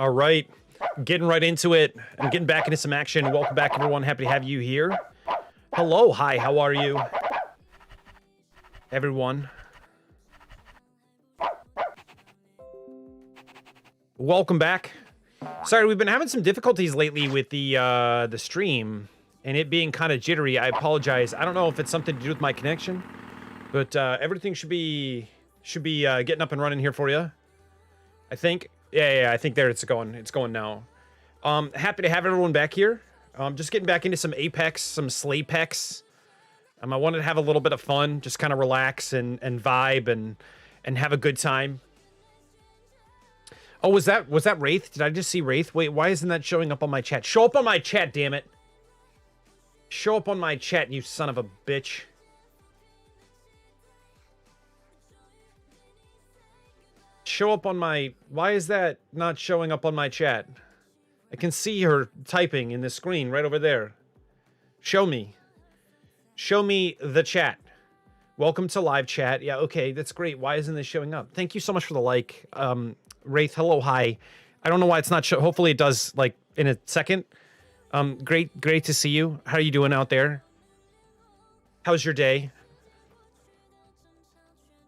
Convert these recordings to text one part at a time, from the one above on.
All right, getting right into it. I'm getting back into some action. Welcome back, everyone. Happy to have you here. Hello, hi, how are you? Everyone. Welcome back. Sorry, we've been having some difficulties lately with the stream, and it being kind of jittery. I apologize. I don't know if it's something to do with my connection, but everything should be getting up and running here for you. I think. Yeah, I think there it's going. It's going now. Happy to have everyone back here. Just getting back into some Apex, some Slaypex. I wanted to have a little bit of fun, just kind of relax and vibe and have a good time. Oh, was that Wraith? Did I just see Wraith? Wait, why isn't that showing up on my chat? Show up on my chat, damn it. Show up on my chat, you son of a bitch. Show up on my... Why is that not showing up on my chat? I can see her typing in the screen right over there. Show me. Show me the chat. Welcome to live chat. Yeah, okay, that's great. Why isn't this showing up? Thank you so much for the like. Wraith, hello, hi. I don't know why it's not hopefully it does, like, in a second. Great to see you. How are you doing out there? How's your day?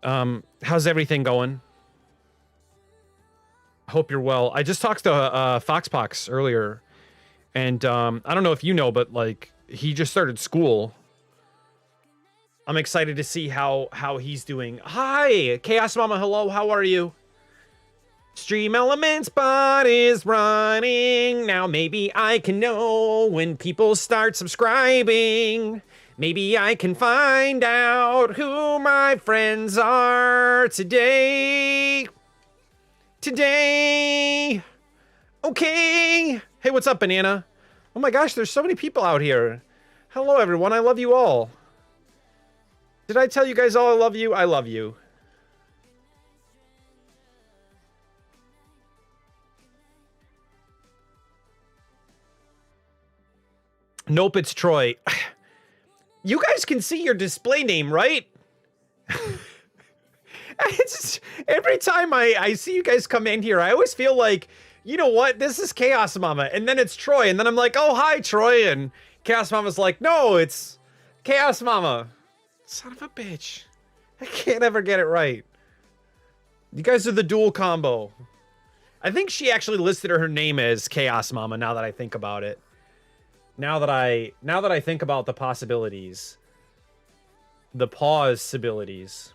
How's everything going? Hope you're well. I just talked to Foxpox earlier, and I don't know if you know, but like he just started school. I'm excited to see how he's doing. Hi, Chaos Mama. Hello, how are you? Stream Elements bot is running now. Maybe I can know when people start subscribing. Maybe I can find out who my friends are today. Okay. Hey, what's up, Banana? Oh my gosh, there's so many people out here. Hello, everyone. I love you all. Did I tell you guys all I love you? I love you. Nope, it's Troy. You guys can see your display name, right? It's just, every time I see you guys come in here, I always feel like, you know what? This is Chaos Mama, and then it's Troy, and then I'm like, oh, hi, Troy, and Chaos Mama's like, no, it's Chaos Mama. Son of a bitch. I can't ever get it right. You guys are the dual combo. I think she actually listed her name as Chaos Mama, now that I think about it. Now that I think about the possibilities. The possibilities.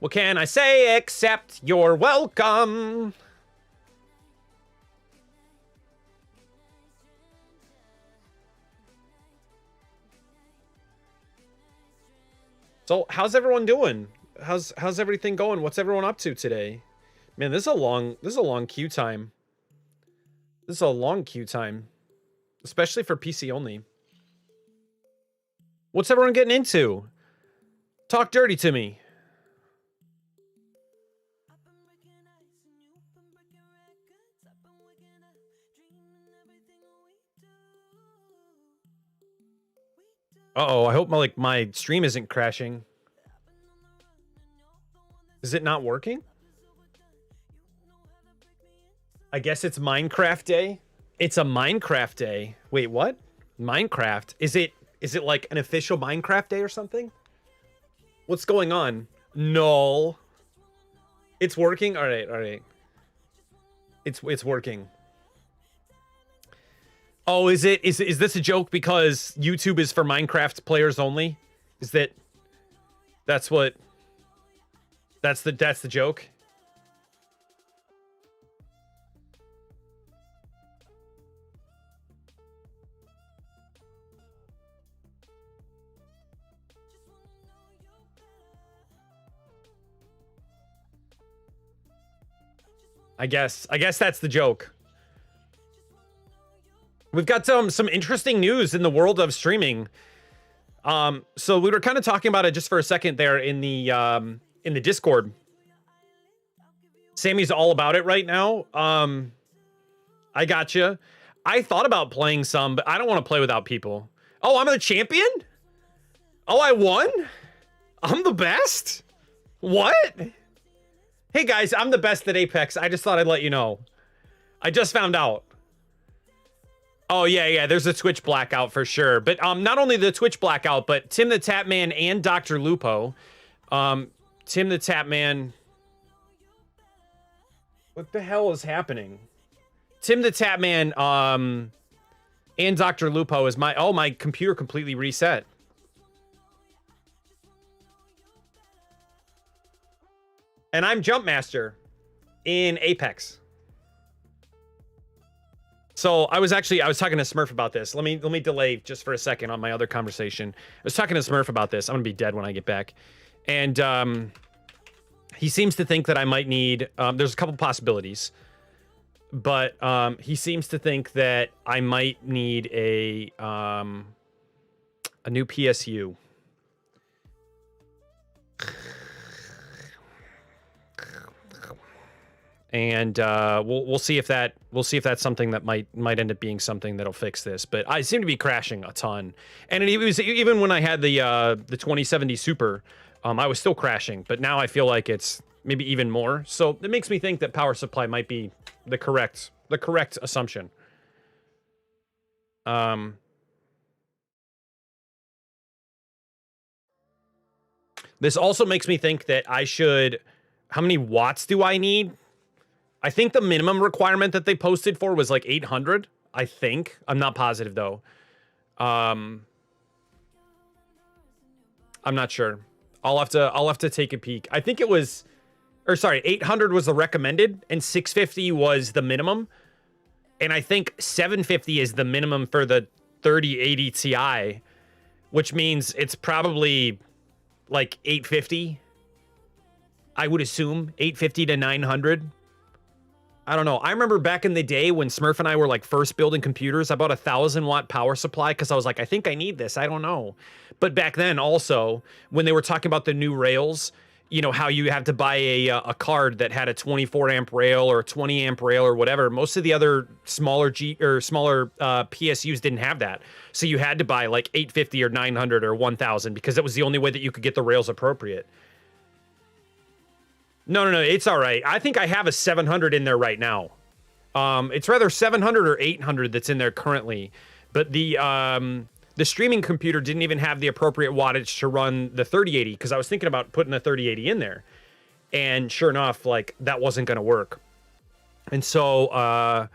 What can I say except you're welcome? So, how's everyone doing? How's everything going? What's everyone up to today? Man, this is a long queue time. This is a long queue time, especially for PC only. What's everyone getting into? Talk dirty to me. Uh-oh, I hope my stream isn't crashing. Is it not working? I guess it's Minecraft Day. It's a Minecraft Day. Wait, what? Minecraft? Is it like an official Minecraft Day or something? What's going on? No. It's working? All right. It's working. Oh, is this a joke because YouTube is for Minecraft players only? Is that's the joke? I guess that's the joke. We've got some interesting news in the world of streaming. So we were kind of talking about it just for a second there in the Discord. Sammy's all about it right now. I gotcha. I thought about playing some, but I don't want to play without people. Oh, I'm the champion? Oh, I won? I'm the best? What? Hey guys, I'm the best at Apex. I just thought I'd let you know. I just found out. Oh yeah, there's a Twitch blackout for sure. But not only the Twitch blackout, but Tim the Tapman and Dr. Lupo. Tim the Tapman. What the hell is happening? Tim the Tapman and Dr. Lupo is my computer completely reset. And I'm Jump Master in Apex. So I was talking to Smurf about this. Let me delay just for a second on my other conversation. I was talking to Smurf about this. I'm gonna be dead when I get back. And he seems to think that I might need there's a couple possibilities. But he seems to think that I might need a new PSU. And we'll see if that's something that might end up being something that'll fix this. But I seem to be crashing a ton, and it was even when I had the 2070 Super, I was still crashing. But now I feel like it's maybe even more. So it makes me think that power supply might be the correct assumption. This also makes me think that I should. How many watts do I need? I think the minimum requirement that they posted for was like 800. I think. I'm not positive though. I'm not sure. I'll have to take a peek. I think it was, or sorry, 800 was the recommended and 650 was the minimum. And I think 750 is the minimum for the 3080 Ti, which means it's probably like 850. I would assume 850 to 900. I don't know. I remember back in the day when Smurf and I were like first building computers, I bought a 1,000-watt power supply because I was like, I think I need this. I don't know. But back then also, when they were talking about the new rails, you know, how you have to buy a card that had a 24 amp rail or a 20 amp rail or whatever. Most of the other smaller PSUs didn't have that. So you had to buy like 850 or 900 or 1,000 because that was the only way that you could get the rails appropriate. No, it's all right. I think I have a 700 in there right now. It's rather 700 or 800 that's in there currently. But the streaming computer didn't even have the appropriate wattage to run the 3080 because I was thinking about putting the 3080 in there. And sure enough, like, that wasn't going to work. And so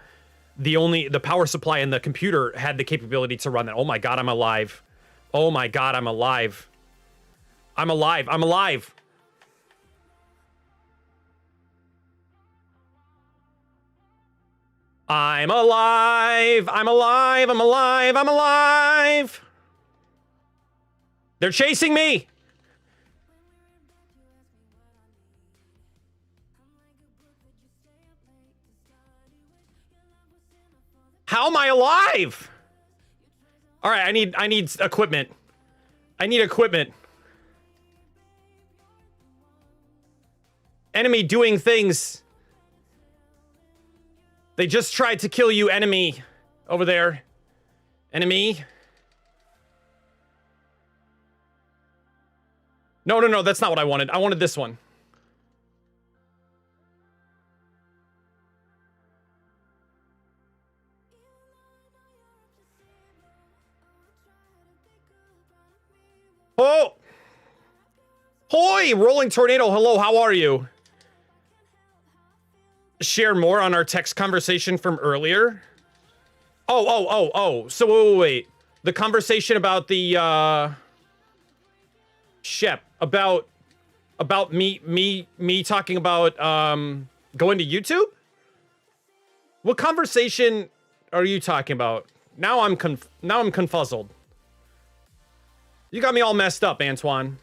the power supply in the computer had the capability to run that. Oh my God, I'm alive. Oh my God, I'm alive. I'm alive. I'm alive. I'm alive, I'm alive, I'm alive, I'm alive! They're chasing me! How am I alive? All right, I need equipment. I need equipment. Enemy doing things. They just tried to kill you, enemy. Over there. Enemy. No, that's not what I wanted. I wanted this one. Oh! Hoi! Rolling Tornado, hello, how are you? Share more on our text conversation from earlier. Oh. So wait. The conversation about the Shep about me talking about going to YouTube? What conversation are you talking about? Now I'm confuzzled. You got me all messed up, Antoine.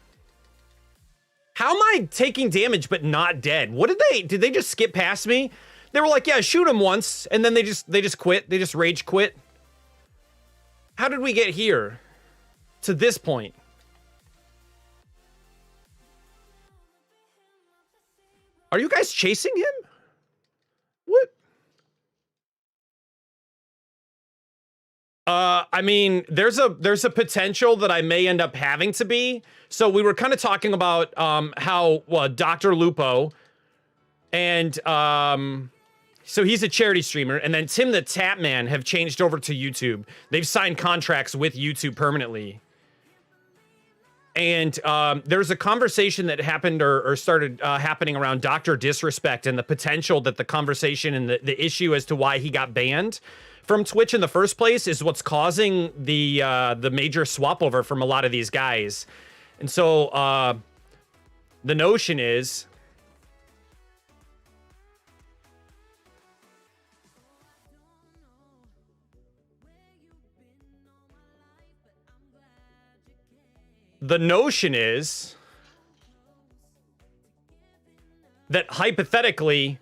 How am I taking damage but not dead? What did they just skip past me? They were like, yeah, shoot him once, and then they just quit. They just rage quit. How did we get here? To this point? Are you guys chasing him? What? I mean, there's a potential that I may end up having to be. So we were kind of talking about how Dr. Lupo And so he's a charity streamer, and then Tim the Tap Man have changed over to YouTube. They've signed contracts with YouTube permanently. And there's a conversation that happened or started happening around Dr. Disrespect and the potential that the conversation and the issue as to why he got banned from Twitch in the first place is what's causing the major swap over from a lot of these guys. And so the notion is that hypothetically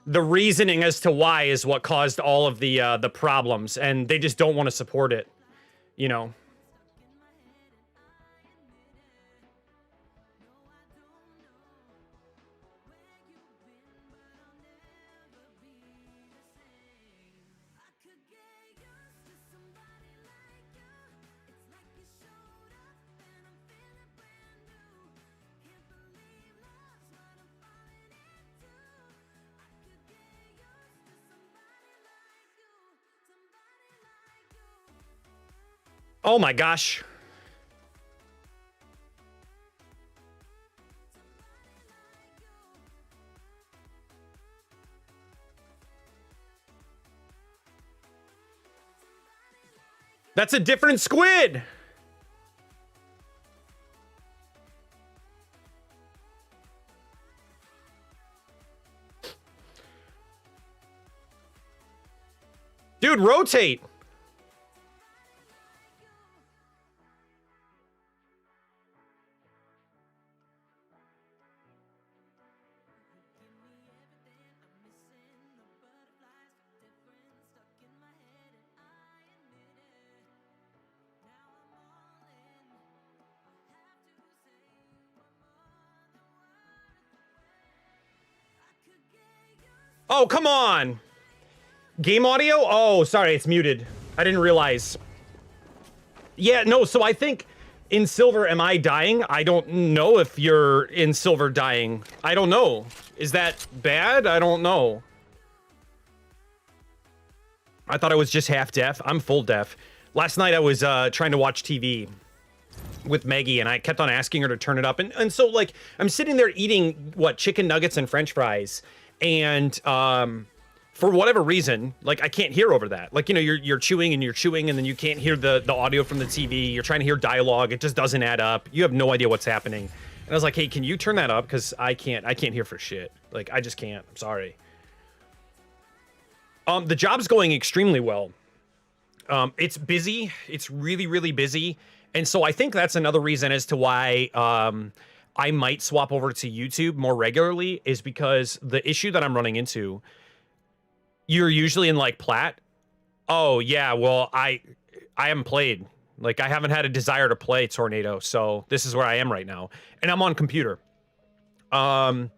the reasoning as to why is what caused all of the problems, and they just don't want to support it, you know. Oh my gosh. That's a different squid. Dude, rotate. Oh, come on. Game audio? Oh, sorry, it's muted. I didn't realize. Yeah, no, so I think in silver, am I dying? I don't know if you're in silver dying. I don't know. Is that bad? I don't know. I thought I was just half deaf. I'm full deaf. Last night I was trying to watch TV with Maggie, and I kept on asking her to turn it up. And so, like, I'm sitting there eating, what, chicken nuggets and French fries. And for whatever reason, like, I can't hear over that. Like, you know, you're chewing and you're chewing, and then you can't hear the audio from the TV. You're trying to hear dialogue. It just doesn't add up. You have no idea what's happening. And I was like, hey, can you turn that up? Because I can't hear for shit. Like, I just can't. I'm sorry. The job's going extremely well. It's busy. It's really, really busy. And so I think that's another reason as to why I might swap over to YouTube more regularly, is because the issue that I'm running into, you're usually in like plat. Oh yeah, well I haven't played. Like, I haven't had a desire to play Tornado, so this is where I am right now. And I'm on computer. But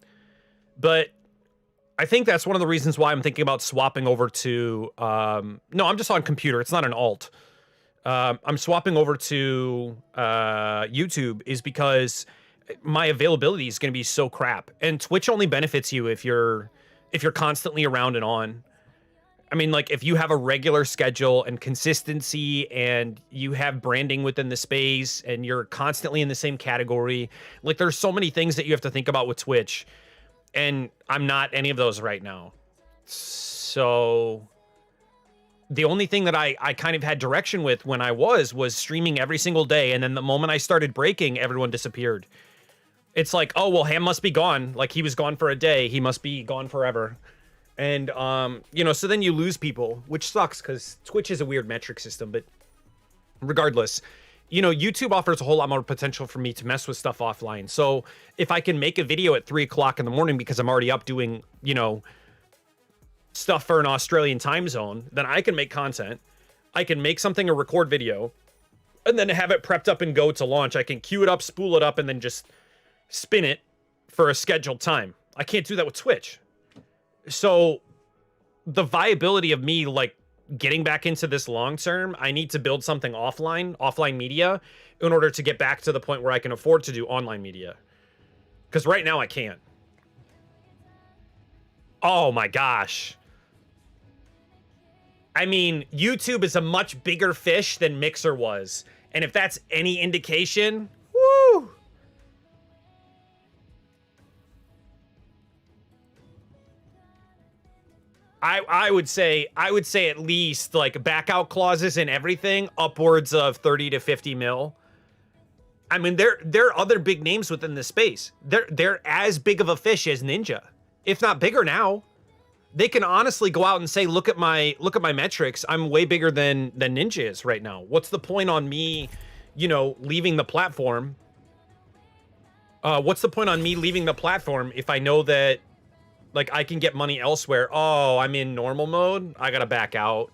I think that's one of the reasons why I'm thinking about swapping over to no, I'm just on computer. It's not an alt. I'm swapping over to YouTube is because my availability is going to be so crap, and Twitch only benefits you if you're constantly around and on. I mean, like, if you have a regular schedule and consistency, and you have branding within the space, and you're constantly in the same category, like, there's so many things that you have to think about with Twitch, and I'm not any of those right now. So the only thing that I kind of had direction with when I was streaming every single day, and then the moment I started breaking, everyone disappeared. It's like, oh, well, Ham must be gone. Like, he was gone for a day. He must be gone forever. And, you know, so then you lose people, which sucks because Twitch is a weird metric system. But regardless, you know, YouTube offers a whole lot more potential for me to mess with stuff offline. So if I can make a video at 3 o'clock in the morning because I'm already up doing, you know, stuff for an Australian time zone, then I can make content. I can make something or record video and then have it prepped up and go to launch. I can queue it up, spool it up, and then just spin it for a scheduled time. I can't do that with Twitch. So the viability of me, like, getting back into this long term, I need to build something offline media, in order to get back to the point where I can afford to do online media. Because right now I can't. Oh my gosh. I mean, YouTube is a much bigger fish than Mixer was. And if that's any indication, woo! I would say at least like back out clauses and everything upwards of 30 to 50 mil. I mean, there are other big names within the space. They're as big of a fish as Ninja, if not bigger now. They can honestly go out and say, look at my metrics. I'm way bigger than Ninja is right now. What's the point on me, you know, leaving the platform? What's the point on me leaving the platform if I know that, like, I can get money elsewhere? Oh, I'm in normal mode. I gotta back out.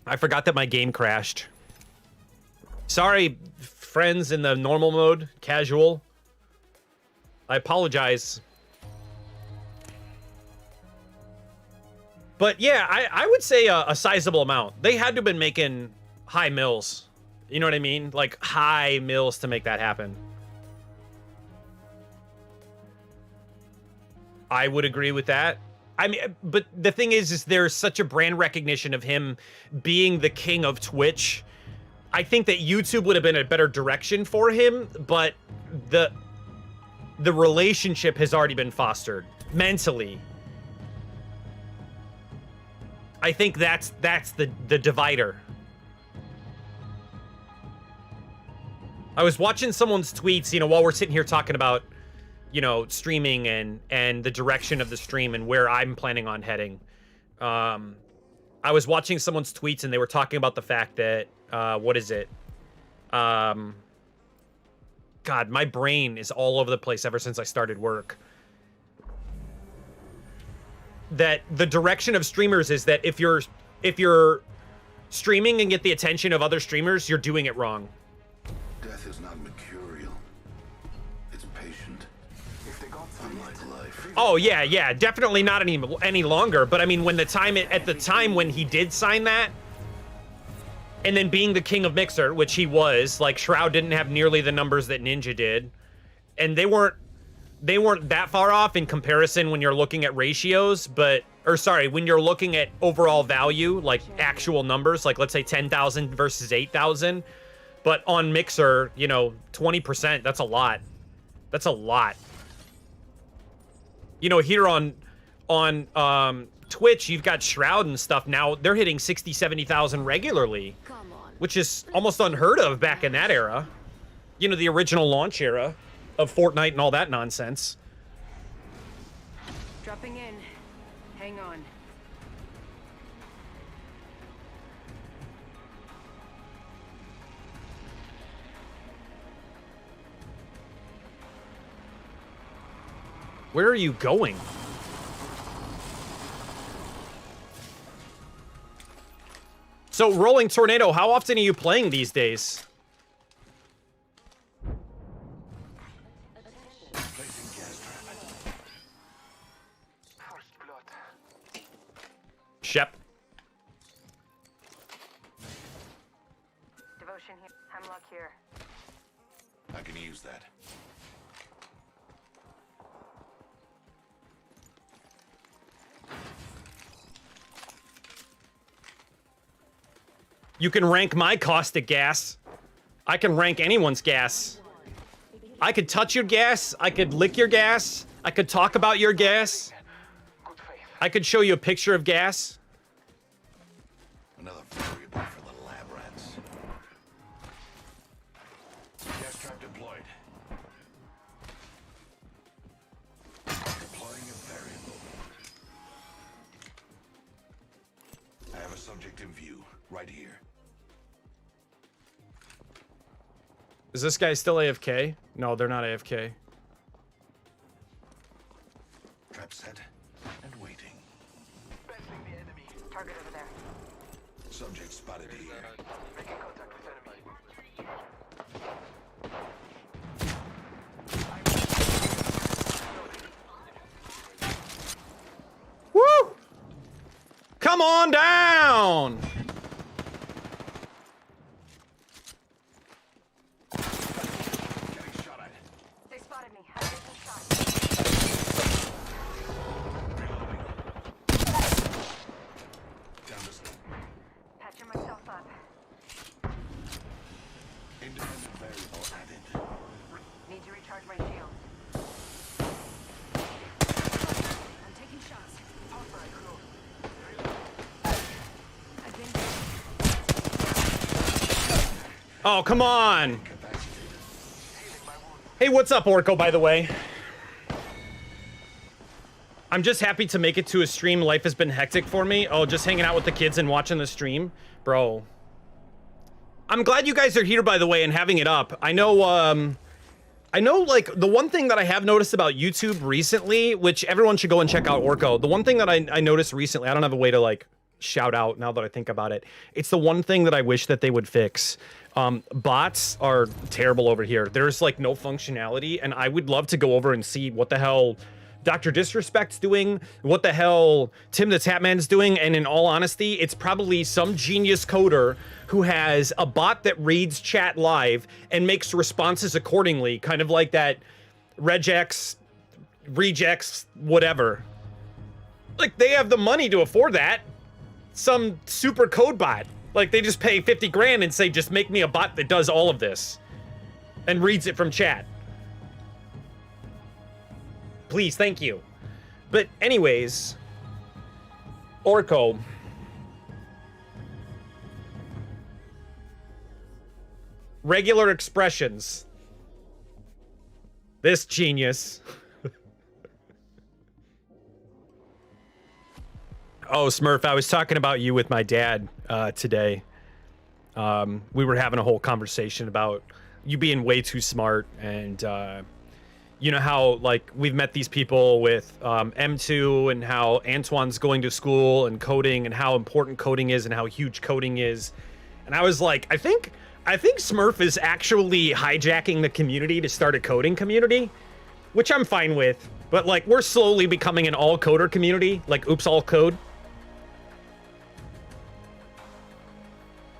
I forgot that my game crashed. Sorry, friends in the normal mode, casual. I apologize. But yeah, I would say a sizable amount. They had to have been making high mills. You know what I mean? Like high mills to make that happen. I would agree with that. I mean, but the thing is there's such a brand recognition of him being the king of Twitch. I think that YouTube would have been a better direction for him, but the relationship has already been fostered mentally. I think that's the divider. I was watching someone's tweets, you know, while we're sitting here talking about, you know, streaming and the direction of the stream and where I'm planning on heading. I was watching someone's tweets and they were talking about the fact that, what is it? God, my brain is all over the place ever since I started work. That the direction of streamers is that if you're streaming and get the attention of other streamers, you're doing it wrong. Death is not mercurial. It's patient. Unlike life. Oh yeah, definitely not any longer. But I mean, when at the time when he did sign that, and then being the king of Mixer, which he was, like Shroud didn't have nearly the numbers that Ninja did, and they weren't that far off in comparison when you're looking at ratios, when you're looking at overall value, like actual numbers, like let's say 10,000 versus 8,000. But on Mixer, you know, 20%, that's a lot. That's a lot. You know, here on Twitch, you've got Shroud and stuff now. They're hitting 60, 70,000 regularly, which is almost unheard of back in that era. You know, the original launch era of Fortnite and all that nonsense. Dropping in. Hang on. Where are you going? So, Rolling Tornado, how often are you playing these days? Shep. Devotion here. Hemlock here. I can use that. You can rank my caustic gas. I can rank anyone's gas. I could touch your gas. I could lick your gas. I could talk about your gas. I could show you a picture of gas. Another variable for the lab rats. Gas trap deployed. Deploying a variable. I have a subject in view, right here. Is this guy still AFK? No, they're not AFK. Trap set and waiting. Target over there. Subject spotted here. Making contact with enemy. Woo! Come on down! They spotted me. I'm getting shot. Oh, come on. Hey, what's up, Orko, by the way? I'm just happy to make it to a stream. Life has been hectic for me. Oh, just hanging out with the kids and watching the stream? Bro. I'm glad you guys are here, by the way, and having it up. I know, like, the one thing that I have noticed about YouTube recently, which everyone should go and check out Orko. The one thing that I noticed recently, I don't have a way to, like, shout out now that I think about it. It's the one thing that I wish that they would fix. Bots are terrible over here. There's, like, no functionality, and I would love to go over and see what the hell Dr. Disrespect's doing, what the hell Tim the Tapman's doing, and in all honesty, it's probably some genius coder who has a bot that reads chat live and makes responses accordingly, kind of like that regex, rejects, whatever. Like, they have the money to afford that. Some super code bot. Like, they just pay 50 grand and say, just make me a bot that does all of this and reads it from chat. Please, thank you. But anyways, Orko. Regular expressions. This genius. Oh, Smurf, I was talking about you with my dad today. We were having a whole conversation about you being way too smart, and you know how, like, we've met these people with M2 and how Antoine's going to school and coding and how important coding is and how huge coding is. And I was like, I think Smurf is actually hijacking the community to start a coding community, which I'm fine with. But, like, we're slowly becoming an all-coder community, like Oops All Code.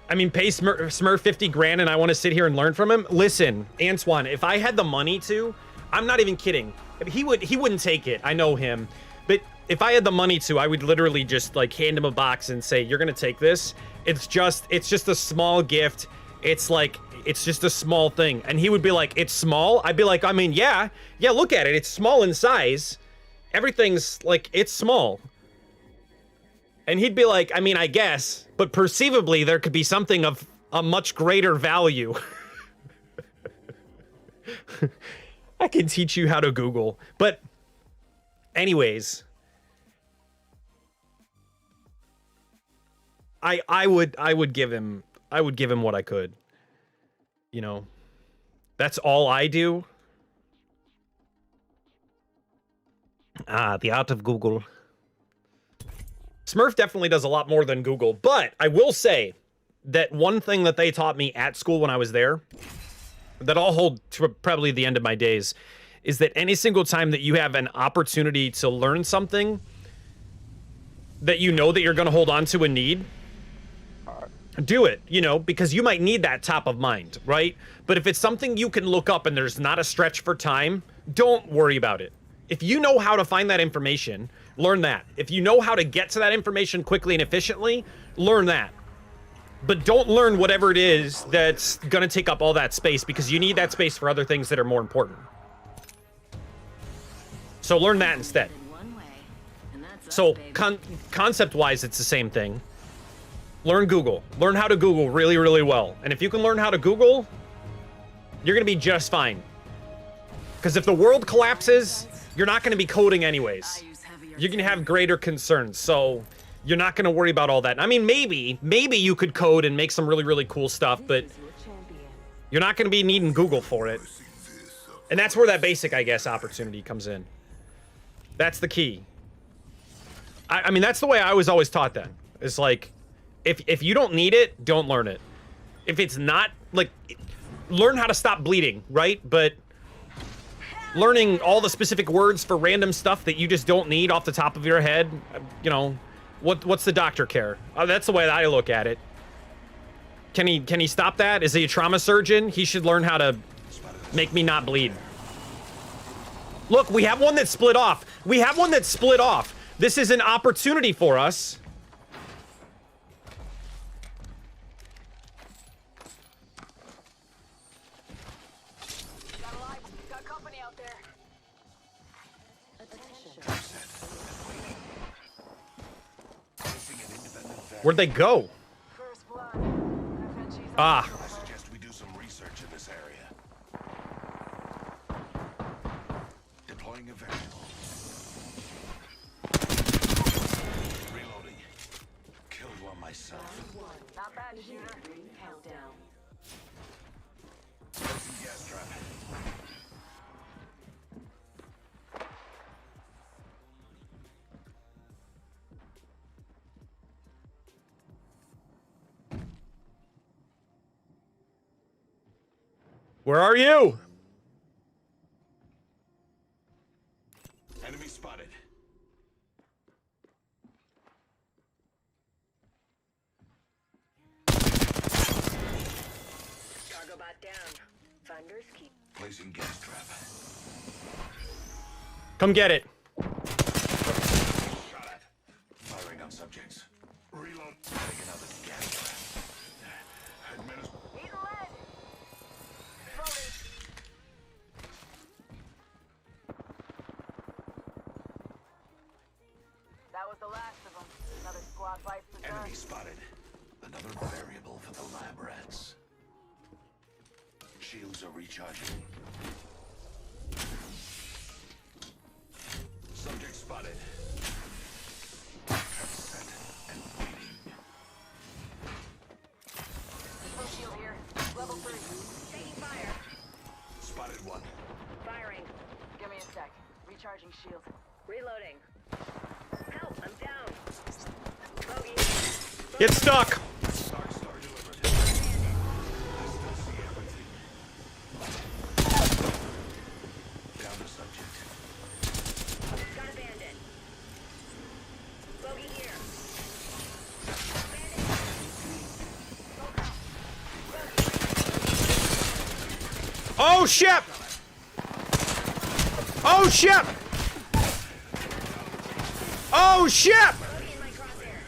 I mean, pay Smurf 50 grand and I want to sit here and learn from him? Listen, Antoine, if I had the money to, I'm not even kidding. He wouldn't take it. I know him. But if I had the money to, I would literally just, like, hand him a box and say, you're going to take this. It's just a small gift. It's like, it's just a small thing. And he would be like, it's small? I'd be like, I mean, yeah, look at it. It's small in size. Everything's, like, it's small. And he'd be like, I mean, I guess, but perceivably there could be something of a much greater value. I can teach you how to Google. But anyways, I would give him what I could. You know, that's all I do. The art of Google. Smurf definitely does a lot more than Google, but I will say that one thing that they taught me at school when I was there, that I'll hold to probably the end of my days, is that any single time that you have an opportunity to learn something that you know that you're going to hold on to and need, do it, you know, because you might need that top of mind, right? But if it's something you can look up and there's not a stretch for time, don't worry about it. If you know how to find that information, learn that. If you know how to get to that information quickly and efficiently, learn that. But don't learn whatever it is that's gonna take up all that space, because you need that space for other things that are more important. So learn that instead. So concept-wise, it's the same thing. Learn Google. Learn how to Google really, really well. And if you can learn how to Google, you're gonna be just fine. Because if the world collapses, you're not gonna be coding anyways. You're gonna have greater concerns, so you're not gonna worry about all that. I mean, maybe you could code and make some really, really cool stuff, but you're not gonna be needing Google for it. And that's where that basic, I guess, opportunity comes in. That's the key. I mean, that's the way I was always taught then. It's like, if you don't need it, don't learn it. If it's not, like, learn how to stop bleeding, right? But learning all the specific words for random stuff that you just don't need off the top of your head, you know, what's the doctor care? That's the way that I look at it. Can he stop that? Is he a trauma surgeon? He should learn how to make me not bleed. Look, we have one that split off. We have one that split off. This is an opportunity for us. Got company out there. Where'd they go? First blood. Ah. Where are you? Enemy spotted. Cargo bot down. Finders keep. Placing gas trap. Come get it. Shot at. Firing on subjects. Reload. Taking out the gas trap. Need lead. Slowly. That was the last of them. Another squad bites the dust. Enemy spotted. Another variable for the lab rats. Shields are recharging. Subject spotted. Trap set and waiting. No shield here. Level 3. Taking fire. Spotted one. Firing. Give me a sec. Recharging shield. Reloading. Help, I'm down. Bogey. Get stuck. Star delivered. I still see everything. Down the subject. Got a bandit. Bogey here. Oh shit! Oh shit! Oh shit! Bogey in my crosshair.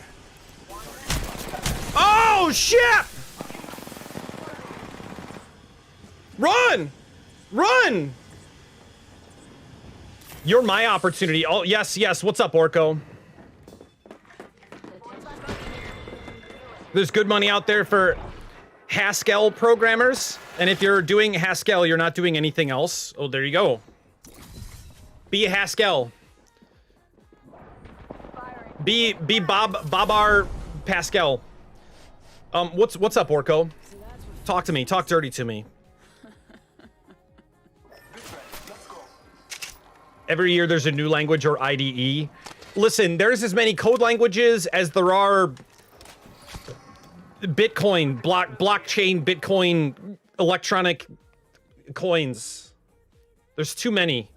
Oh shit! Run! Run! You're my opportunity. Oh, yes, yes. What's up, Orko? There's good money out there for Haskell programmers. And if you're doing Haskell, you're not doing anything else. Oh, there you go. Be a Haskell. Be Babar Pascal. What's up, Orko? Talk to me. Talk dirty to me. Every year there's a new language or IDE. Listen, there's as many code languages as there are Bitcoin, blockchain, Bitcoin, electronic coins. There's too many.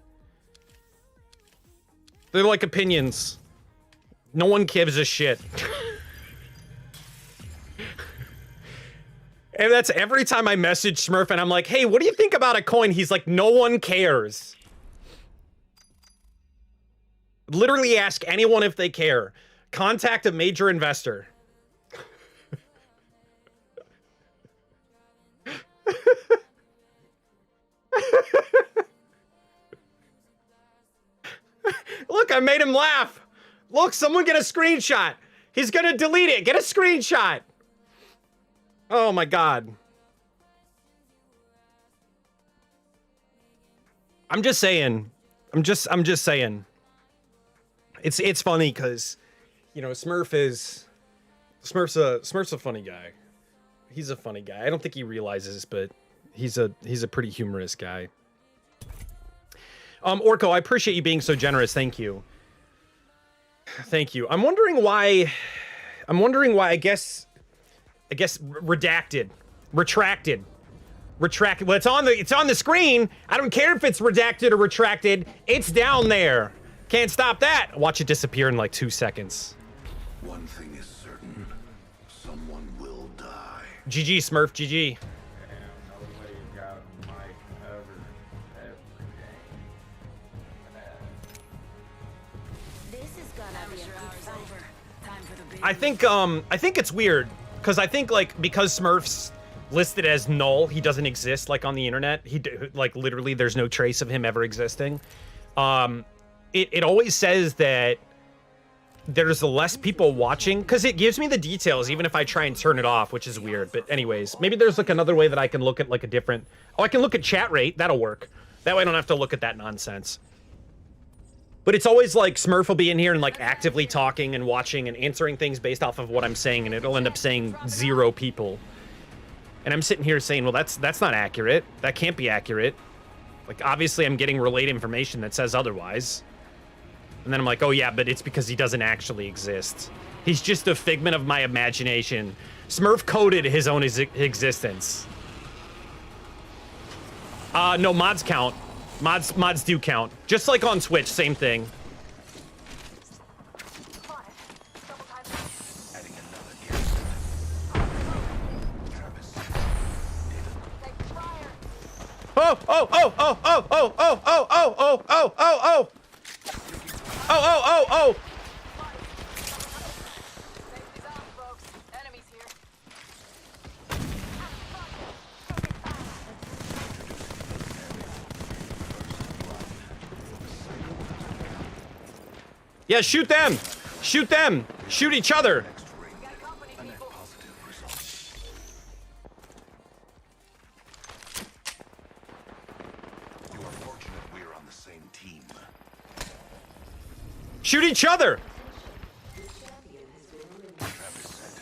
They're like opinions. No one gives a shit. And that's every time I message Smurf and I'm like, hey, what do you think about a coin? He's like, no one cares. Literally ask anyone if they care. Contact a major investor. Look, I made him laugh. Look, someone get a screenshot. He's gonna delete it. Get a screenshot. Oh my God. I'm just saying. I'm just saying. It's funny because, you know, Smurf's a funny guy. He's a funny guy. I don't think he realizes, but he's a pretty humorous guy. Orko, I appreciate you being so generous. Thank you. Thank you. I'm wondering why I guess retracted. Well, it's on the screen. I don't care if it's redacted or retracted. It's down there. Can't stop that. Watch it disappear in like 2 seconds. One thing is certain. Someone will die. GG, Smurf, GG. I think it's weird because I think like because Smurf's listed as null, he doesn't exist like on the internet. Like literally there's no trace of him ever existing. It always says that there's less people watching because it gives me the details even if I try and turn it off, which is weird. But anyways, maybe there's like another way that I can look at like a different. Oh, I can look at chat rate. That'll work. That way I don't have to look at that nonsense. But it's always like Smurf will be in here and like actively talking and watching and answering things based off of what I'm saying, and it'll end up saying 0 people. And I'm sitting here saying, well, that's not accurate. That can't be accurate. Like obviously I'm getting relayed information that says otherwise. And then I'm like, oh yeah, but it's because he doesn't actually exist. He's just a figment of my imagination. Smurf coded his own existence. No, mods count. Mods do count. Just like on Twitch, same thing. Adding another gas. Travis. Oh, oh, oh, oh, oh, oh, oh, oh, oh, oh, oh, oh, oh. Oh, oh, oh, oh. Safety's on, folks. Enemies here. Yeah, shoot them. Shoot them. Shoot each other. We got company, people. Positive results. You are fortunate we're on the same team. Shoot each other. Travis said,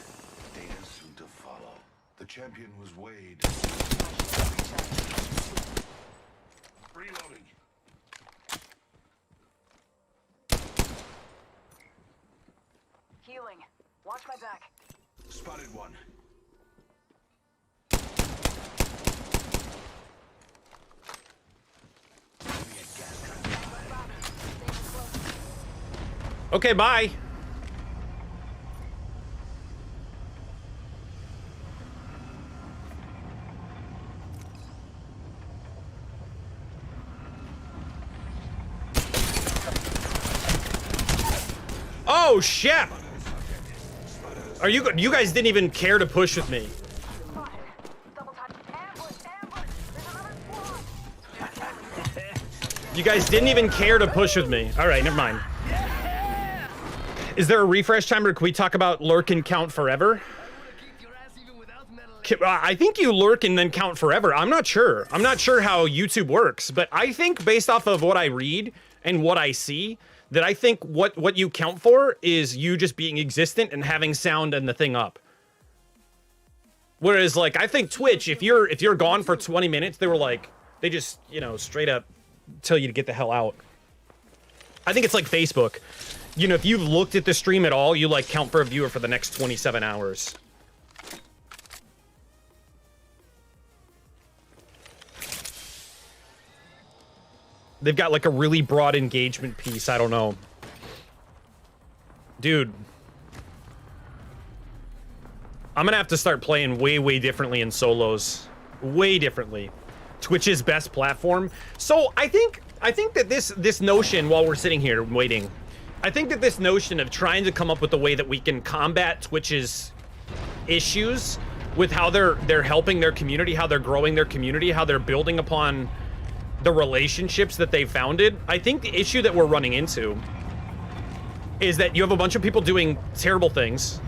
data soon to follow. The champion was Wade. Reloading. Healing. Watch my back. Spotted one. Give me a gas gun. Stay close. Okay, bye. Oh shit! Are you guys didn't even care to push with me. Spotted. Double time. Ambush! Ambush! There's another squad! You guys didn't even care to push with me. All right, never mind. Is there a refresh timer? Can we talk about lurk and count forever? I think you lurk and then count forever. I'm not sure. I'm not sure how YouTube works, but I think based off of what I read and what I see, that I think what you count for is you just being existent and having sound and the thing up. Whereas like I think Twitch, if you're gone for 20 minutes, they just, you know, straight up tell you to get the hell out. I think it's like Facebook. You know, if you've looked at the stream at all, you like count for a viewer for the next 27 hours. They've got like a really broad engagement piece. I don't know. Dude. I'm gonna have to start playing way differently in solos. Way differently. Twitch's best platform. So I think that this notion, while we're sitting here waiting, I think that this notion of trying to come up with a way that we can combat Twitch's issues with how they're helping their community, how they're growing their community, how they're building upon the relationships that they founded. I think the issue that we're running into is that you have a bunch of people doing terrible things,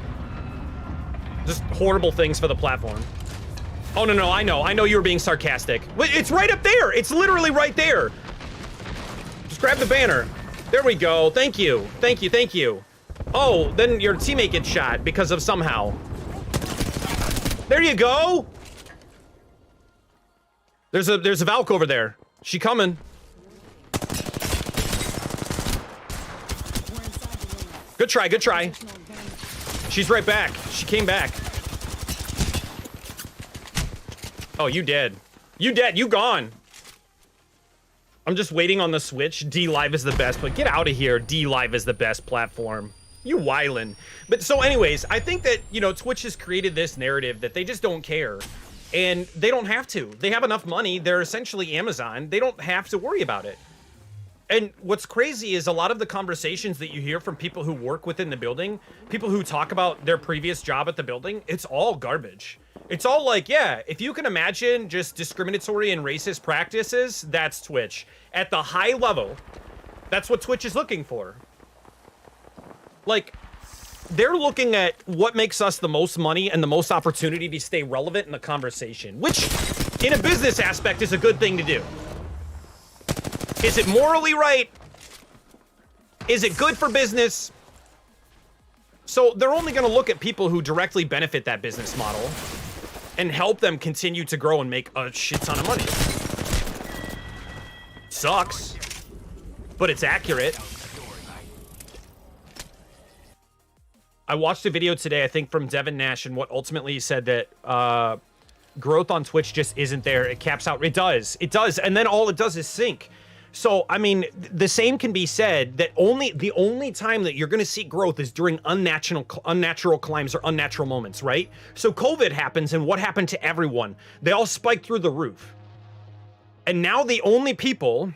just horrible things for the platform. Oh no, I know you were being sarcastic. It's right up there. It's literally right there. Just grab the banner. There we go. Thank you. Oh, then your teammate gets shot because of somehow. There you go. There's a Valk over there. She coming. Good try. She's right back. She came back. Oh, you dead. You gone. I'm just waiting on the Switch. D Live is the best, but get out of here. D Live is the best platform. You wildin'. But so anyways, I think that, you know, Twitch has created this narrative that they just don't care. And they don't have to. They have enough money. They're essentially Amazon. They don't have to worry about it. And what's crazy is a lot of the conversations that you hear from people who work within the building, people who talk about their previous job at the building, it's all garbage. It's all like, yeah, if you can imagine just discriminatory and racist practices, that's Twitch. At the high level, that's what Twitch is looking for. Like, they're looking at what makes us the most money and the most opportunity to stay relevant in the conversation, which in a business aspect is a good thing to do. Is it morally right? Is it good for business? So they're only going to look at people who directly benefit that business model and help them continue to grow and make a shit ton of money. Sucks, but it's accurate. I watched a video today, I think from Devin Nash, and what ultimately he said that growth on Twitch just isn't there. It caps out. It does. It does. And then all it does is sink. So, I mean, the same can be said that the only time that you're going to see growth is during unnatural climbs or unnatural moments, right? So COVID happens, and what happened to everyone? They all spiked through the roof. And now the only people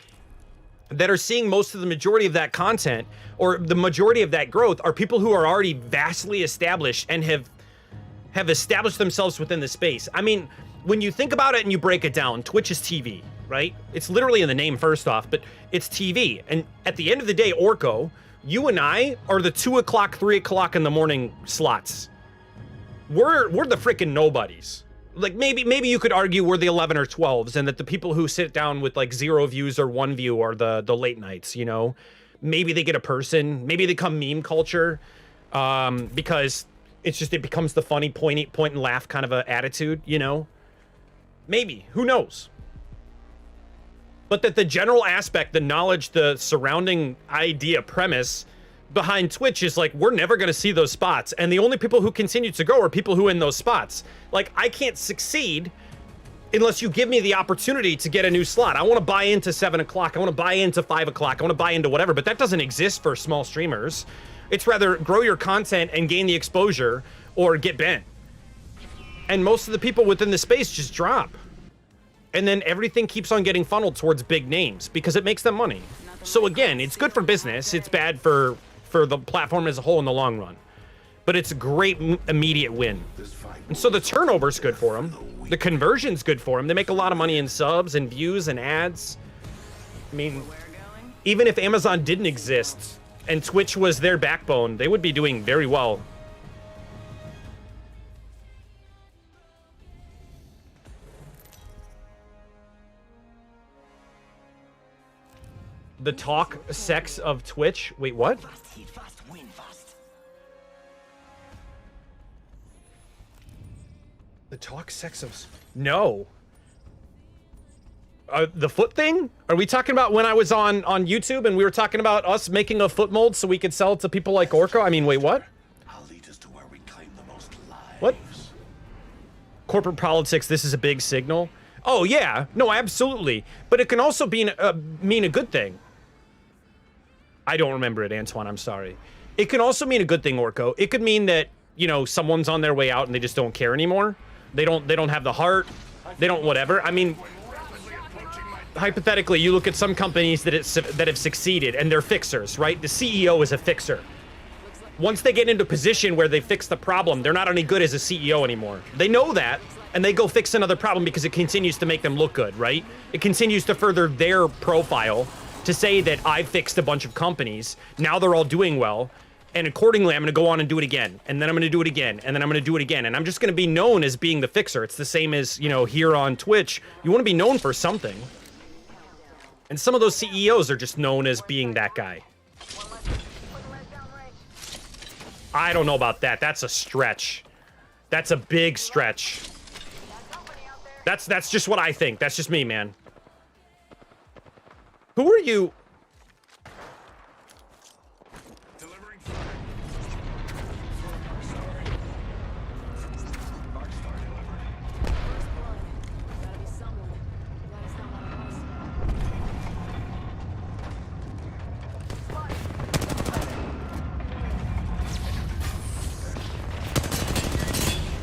that are seeing most of the majority of that content or the majority of that growth are people who are already vastly established and have established themselves within the space. I mean, when you think about it and you break it down, Twitch is TV, right? It's literally in the name first off, but it's TV. And at the end of the day, Orko, you and I are the 2 o'clock, 3 o'clock in the morning slots. We're the freaking nobodies. Like maybe you could argue we're the 11 or 12s and that the people who sit down with like 0 views or 1 view are the late nights, you know? Maybe they get a person, maybe they come meme culture because it becomes the funny point and laugh kind of a attitude, you know? Maybe, who knows? But that the general aspect, the knowledge, the surrounding idea, premise behind Twitch is like, we're never going to see those spots. And the only people who continue to go are people who are in those spots. Like, I can't succeed unless you give me the opportunity to get a new slot. I want to buy into 7 o'clock. I want to buy into 5 o'clock. I want to buy into whatever, but that doesn't exist for small streamers. It's rather grow your content and gain the exposure or get bent. And most of the people within the space just drop. And then everything keeps on getting funneled towards big names because it makes them money. So again, it's good for business. It's bad for the platform as a whole in the long run. But it's a great immediate win. And so the turnover's good for them. The conversion's good for them. They make a lot of money in subs and views and ads. I mean, even if Amazon didn't exist and Twitch was their backbone, they would be doing very well. The talk sex of Twitch. Wait, what? The talk sex of... No. The foot thing? Are we talking about when I was on YouTube and we were talking about us making a foot mold so we could sell it to people like Orko? I mean, wait, what? I'll lead us to where we claim the most lives. What? Corporate politics, this is a big signal. Oh, yeah. No, absolutely. But it can also be mean a good thing. I don't remember it, Antoine. I'm sorry. It can also mean a good thing, Orko. It could mean that, you know, someone's on their way out and they just don't care anymore. They don't have the heart. They don't whatever. I mean, hypothetically, you look at some companies that have succeeded and they're fixers, right? The CEO is a fixer. Once they get into a position where they fix the problem, they're not any good as a CEO anymore. They know that, and they go fix another problem because it continues to make them look good, right? It continues to further their profile to say that I fixed a bunch of companies. Now they're all doing well. And accordingly, I'm going to go on and do it again. And then I'm going to do it again. And then I'm going to do it again. And I'm just going to be known as being the fixer. It's the same as, you know, here on Twitch. You want to be known for something. And some of those CEOs are just known as being that guy. I don't know about that. That's a stretch. That's a big stretch. That's just what I think. That's just me, man. Who are you? Delivering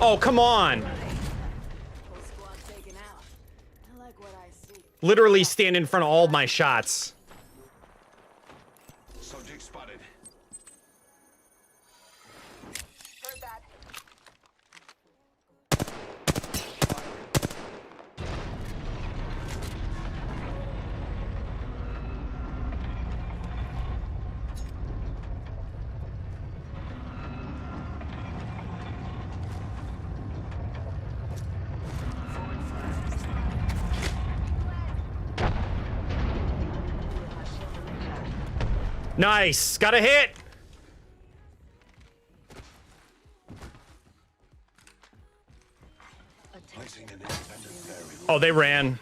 Oh, come on. Literally stand in front of all my shots. subject spotted. Heard that. Nice. Got a hit. Placing an independent variable. Oh, they ran.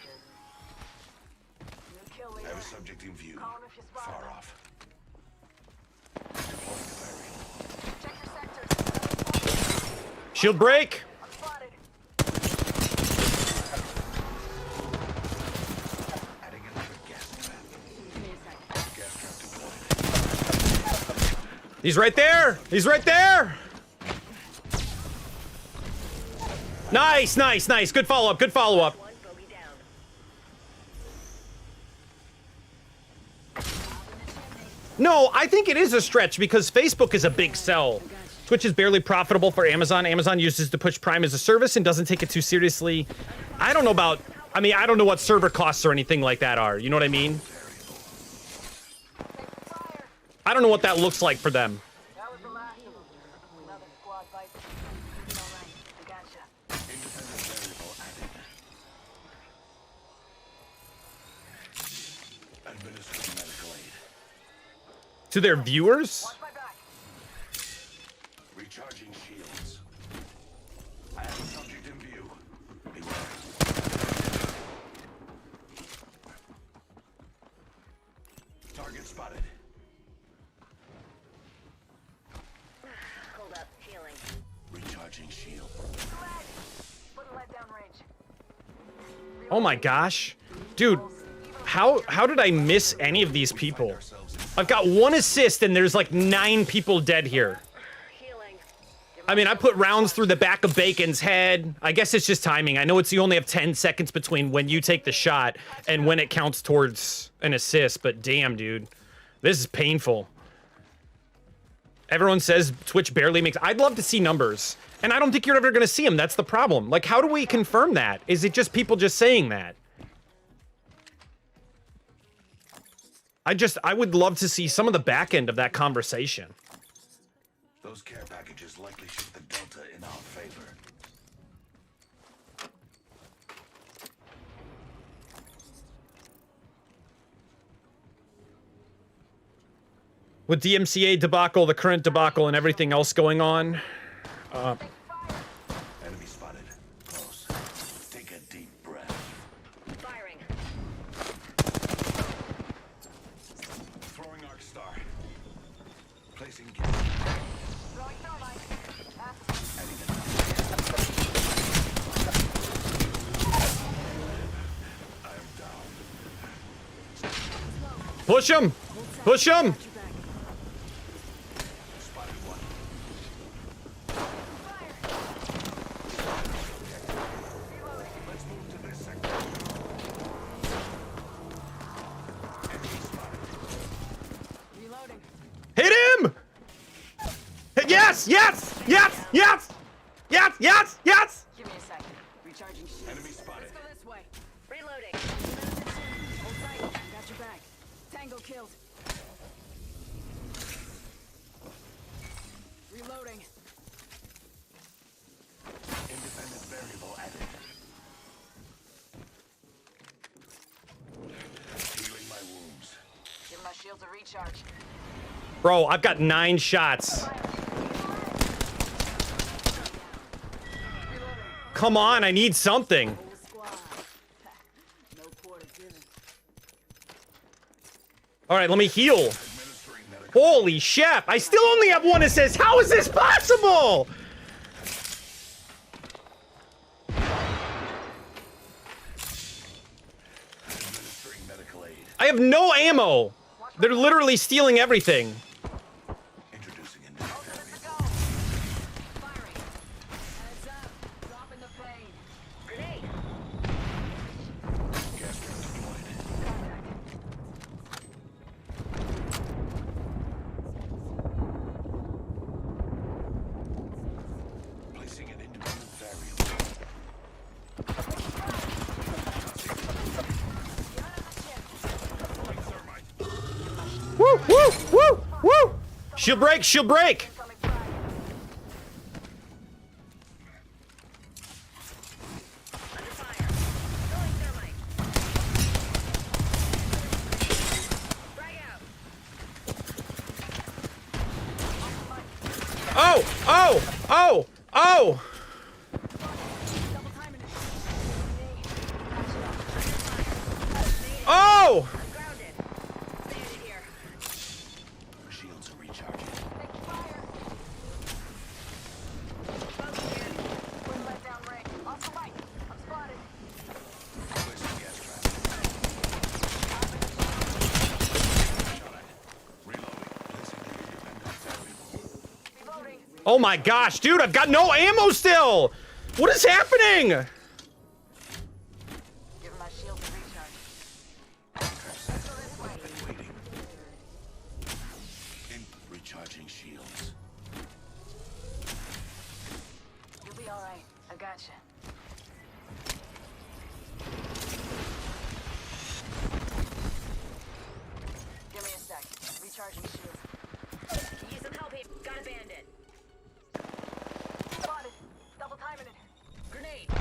Kill leader. Have a subject in view. Call him if you spot Far him. off. Deploying the variable. Check your sector. Shield break. I'm spotted. He's right there. He's right there. Nice, nice, nice. Good follow-up, good follow-up. One bogey down. No, I think it is a stretch because Facebook is a big sell. Twitch is barely profitable for Amazon. Amazon uses to push Prime as a service and doesn't take it too seriously. I don't know about, I mean, I don't know what server costs or anything like that are. You know what I mean? I don't know what that looks like for them. That was the last of them. Another squad fight. All right, I gotcha. Independent variable added. Administering medical aid. To their viewers? Watch my back. Recharging shields. I have a subject in view. Beware. Target spotted. Hold up, healing. Recharging shield. Put a lead down range. Oh my gosh. Dude, how did I miss any of these people? I've got 1 assist and there's like 9 people dead here. Healing. I mean, I put rounds through the back of Bacon's head. I guess it's just timing. I know you only have 10 seconds between when you take the shot and when it counts towards an assist, but damn, dude. This is painful. Everyone says Twitch barely makes... I'd love to see numbers. And I don't think you're ever going to see them. That's the problem. Like, how do we confirm that? Is it just people just saying that? I would love to see some of the back end of that conversation. Those care packages likely shift the delta in our favor. With DMCA debacle, the current debacle, and everything else going on, Enemy spotted. Close. Take a deep breath. Firing. Throwing arc star. Placing gas. Throwing thermite. Adding I am down. push him! Push him! Spotted one. Let's move to this sector. Enemy spotted. Reloading. Hit him! Yes! Yes! Yes! Yes! Yes! Yes! Yes! Give me a second. Recharging shields. Enemy spotted. Let's go this way. Reloading. Hold tight. Got your back. Tango killed. Reloading. Independent variable added. Healing my wounds. Give my shields a recharge. Bro, I've got 9 shots. Come on, I need something. Whole squad. No quarter given. All right, let me heal. Administering medical. Holy chef, I still only have 1 assist. How is this possible? Administering medical aid. I have no ammo. They're literally stealing everything. Introducing independent variable. Firing. Heads up. Dropping the plane. Grenade. Gas ring deployed. Placing an independent variable. Throwing thermite. Woo, woo, woo, woo. She'll break, she'll break. Incoming frag. Under fire. Throwing thermite. Frag out. Oh, oh, oh, oh. Double timing it. Oh. I'm grounded. Stay here. Shields are recharging. Take fire. Smoke here. Put lead down range. Off the light. I'm spotted. Placing gas trap. Shot at. Reloading. Placing the independent variable. Oh my gosh, dude, I've got no ammo still! What is happening? Give him my shield to recharge. Waiting. Recharging shields. You'll be all right. I gotcha. Give me a sec. Recharging shields. Use some help here. Got a bandit. Spotted. Double timing it. Grenade.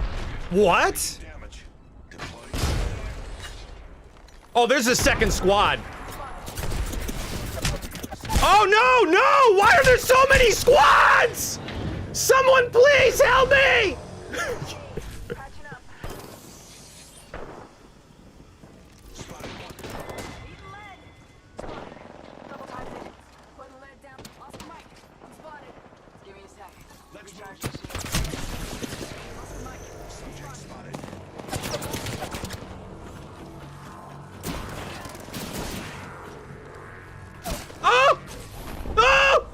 What? Damage. Deploying. Oh, there's a second squad. Oh no, no! Why are there so many squads? Someone please help me! Patching up. Spotted one. Eating lead. Spotted. Double timed it. Putting lead down. Lost the mic. I'm spotted. Give me a sec. Let's Recharging shield. Lost the mic. Subject spotted. Oh! Oh!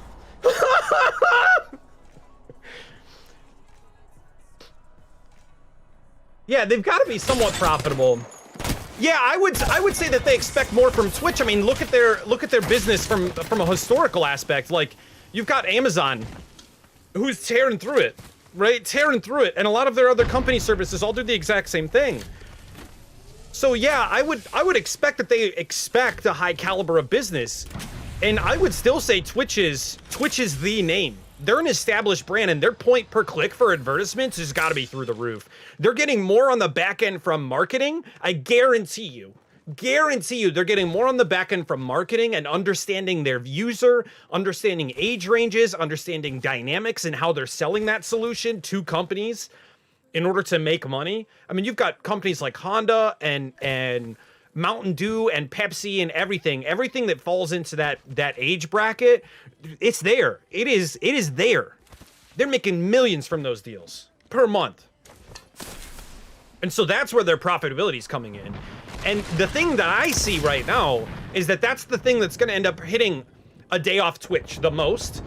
Yeah, they've got to be somewhat profitable. Yeah, I would say that they expect more from Twitch. I mean, look at their business from a historical aspect. Like, you've got Amazon, who's tearing through it, right? Tearing through it, and a lot of their other company services all do the exact same thing. So yeah, I would expect that they expect a high caliber of business, and I would still say Twitch is the name. They're an established brand, and their point per click for advertisements has got to be through the roof. They're getting more on the back end from marketing. I guarantee you they're getting more on the back end from marketing and understanding their user, understanding age ranges, understanding dynamics and how they're selling that solution to companies in order to make money. I mean, you've got companies like Honda and Mountain Dew and Pepsi and everything that falls into that age bracket. It's there. It is there. They're making millions from those deals per month. And so that's where their profitability is coming in. And the thing that I see right now is that that's the thing that's going to end up hitting a day off Twitch the most,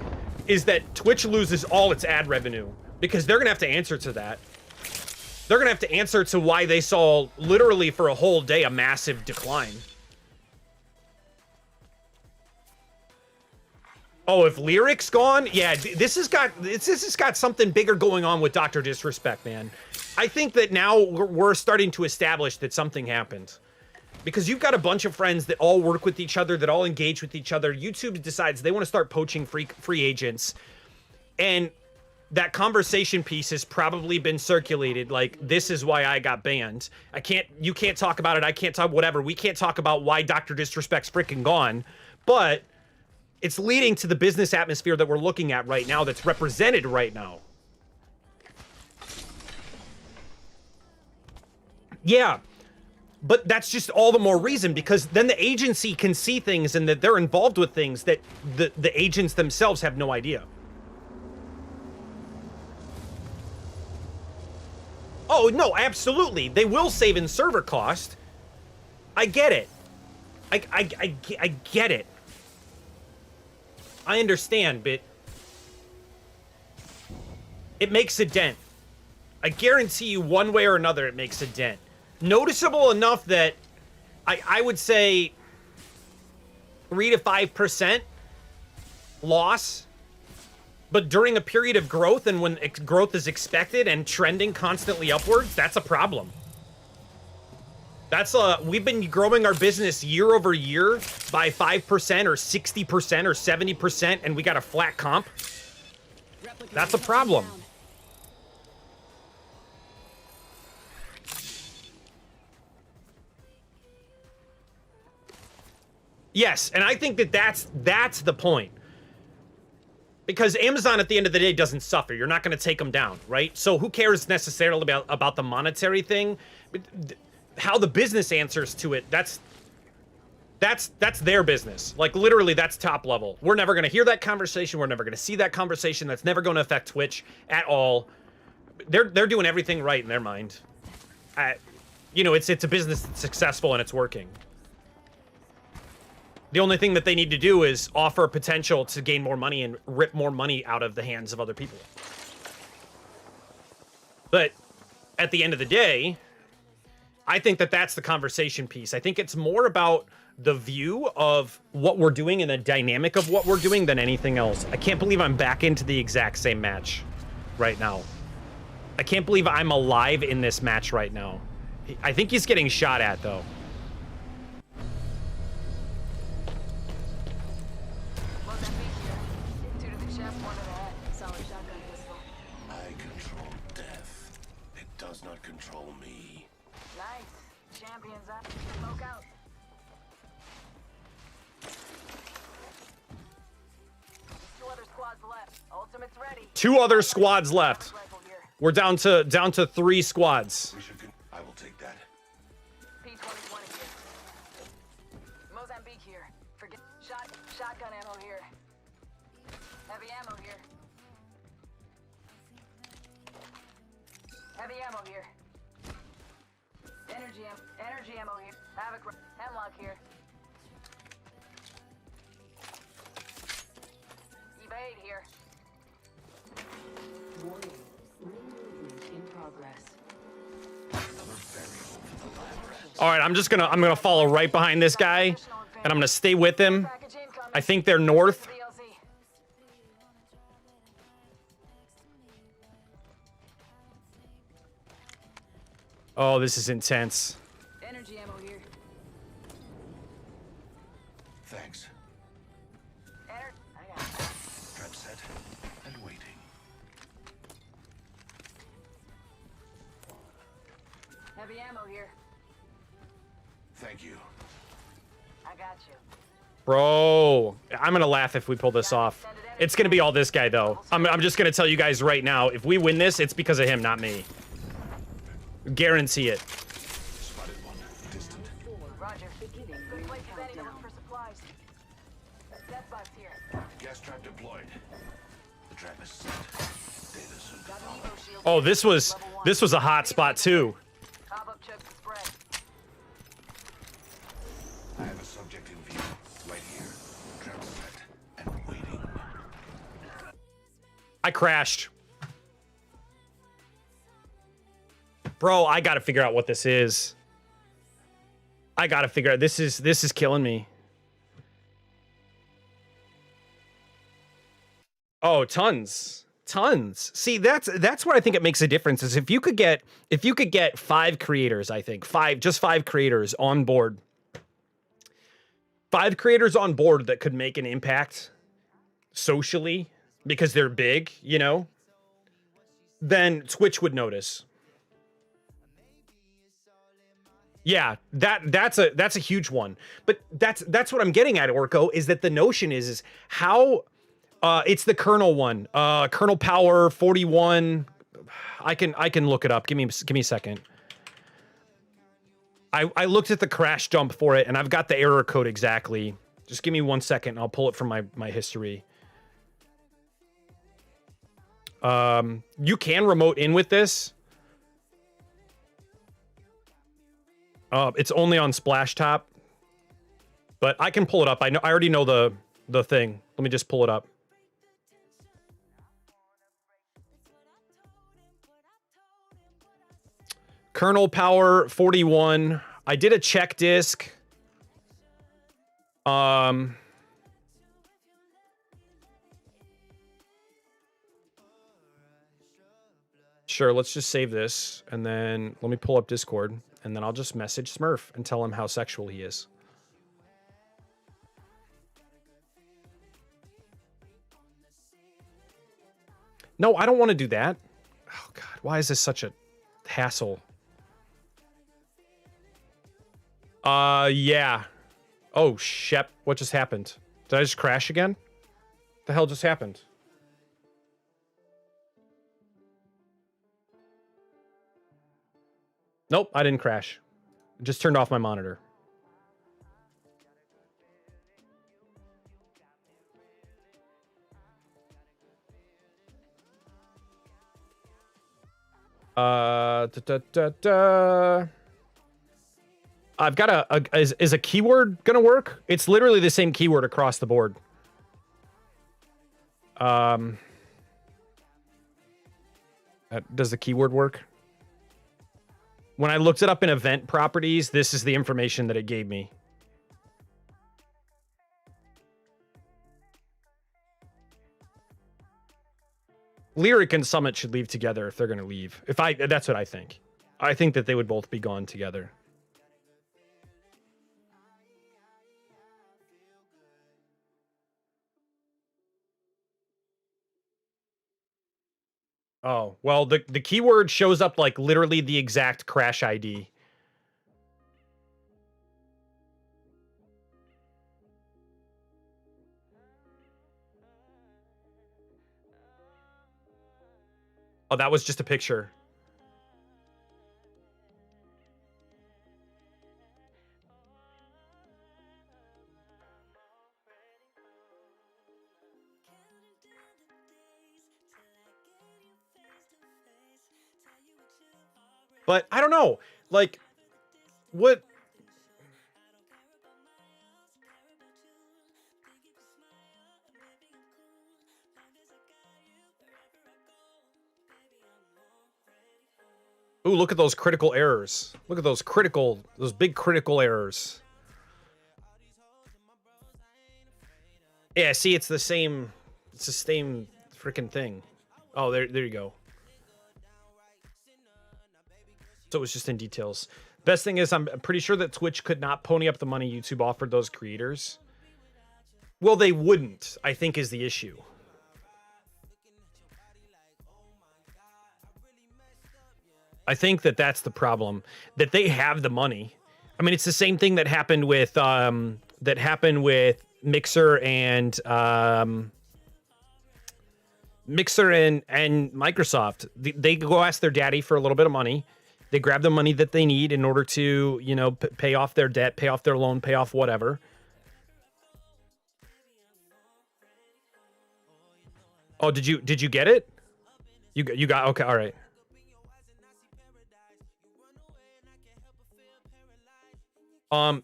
is that Twitch loses all its ad revenue, because they're going to have to answer to that. They're going to have to answer to why they saw literally for a whole day a massive decline. Oh, if Lyric's gone? Yeah, this has got something bigger going on with Dr. Disrespect, man. I think that now we're starting to establish that something happened. Because you've got a bunch of friends that all work with each other, that all engage with each other. YouTube decides they want to start poaching free agents. And that conversation piece has probably been circulated, like, this is why I got banned. You can't talk about it, I can't talk, whatever. We can't talk about why Dr. Disrespect's freaking gone. But it's leading to the business atmosphere that we're looking at right now, that's represented right now. Yeah, but that's just all the more reason, because then the agency can see things and that they're involved with things that the agents themselves have no idea. Oh, no, absolutely. They will save in server cost. I get it. I get it. I understand, but it makes a dent. I guarantee you one way or another it makes a dent. Noticeable enough that I would say 3 to 5% loss. But during a period of growth, and when growth is expected and trending constantly upwards, that's a problem. We've been growing our business year over year by 5% or 60% or 70%, and we got a flat comp. That's a problem. Yes, and I think that that's the point. Because Amazon, at the end of the day, doesn't suffer. You're not going to take them down, right? So who cares necessarily about the monetary thing? How the business answers to it, that's their business. Like, literally, that's top level. We're never going to hear that conversation. We're never going to see that conversation. That's never going to affect Twitch at all. They're doing everything right in their mind. You know, it's a business that's successful and it's working. The only thing that they need to do is offer potential to gain more money and rip more money out of the hands of other people. But at the end of the day, I think that that's the conversation piece. I think it's more about the view of what we're doing and the dynamic of what we're doing than anything else. I can't believe I'm back into the exact same match right now. I can't believe I'm alive in this match right now. I think he's getting shot at, though. I control death. It does not control me. Nice. Champions up. Smoke out. Two other squads left. Ultimate's ready. 2 other squads left. Rifle here. We're down to 3 squads. We should. I will take that. P-2020 here. Mozambique here. Forget shotgun ammo here. Heavy ammo here. Heavy ammo here. Energy ammo here. Hemlock here. Evade here. Warning. Movement in progress. Another variable for the lab rat. All right, I'm gonna follow right behind this guy, and I'm gonna stay with him. Package incoming. I think they're north. DLC. Oh, this is intense. Energy ammo here. Thanks. I got it. Trap set and waiting. Heavy ammo here. Thank you. I got you. Bro, I'm gonna laugh if we pull this off. It's gonna be all this guy, though. I'm just gonna tell you guys right now, if we win this, it's because of him, not me. Guarantee it. Spotted one. Distant. Roger. Good place as any to look for supplies. Death box here. Gas trap deployed. The trap is set. Data soon to Got an follow. evo shield. Oh, this was a hot spot too. Pop up chuck the spread. I have a subject in view. Right here. Trap set and waiting. I crashed. Bro, I gotta figure out what this is. I gotta figure out. This is killing me. Oh, tons. See, that's what I think it makes a difference is if you could get 5 creators, I think. 5 creators on board. 5 creators on board that could make an impact socially because they're big, you know, then Twitch would notice. Yeah, that's a huge one. But that's what I'm getting at, Orko, is that the notion is how it's the kernel one. Kernel power 41. I can look it up. Give me a second. I looked at the crash dump for it and I've got the error code exactly. Just give me 1 second. I'll pull it from my history. You can remote in with this. It's only on Splash Top, but I can pull it up. I already know the thing. Let me just pull it up. Kernel power 41. I did a check disk. Sure, let's just save this and then let me pull up Discord. And then I'll just message Smurf and tell him how sexual he is. No, I don't want to do that. Oh, God. Why is this such a hassle? Yeah. Oh, Shep. What just happened? Did I just crash again? What the hell just happened? Nope, I didn't crash. I just turned off my monitor. Da, da, da, da. I've got is a keyword gonna work? It's literally the same keyword across the board. Does the keyword work? When I looked it up in event properties, this is the information that it gave me. Lyric and Summit should leave together if they're going to leave. That's what I think. I think that they would both be gone together. Oh, well, the keyword shows up like literally the exact crash ID. Oh, that was just a picture. But I don't know. Like, what? Ooh, look at those critical errors. Look at those big critical errors. Yeah, see, it's the same freaking thing. Oh, there you go. So it was just in details. Best thing is, I'm pretty sure that Twitch could not pony up the money YouTube offered those creators. Well, they wouldn't, I think, is the issue. I think that that's the problem, that they have the money. I mean, it's the same thing that happened with Mixer and Microsoft. They go ask their daddy for a little bit of money. They grab the money that they need in order to, you know, pay off their debt, pay off their loan, pay off whatever. Oh, did you get it? You got okay, all right.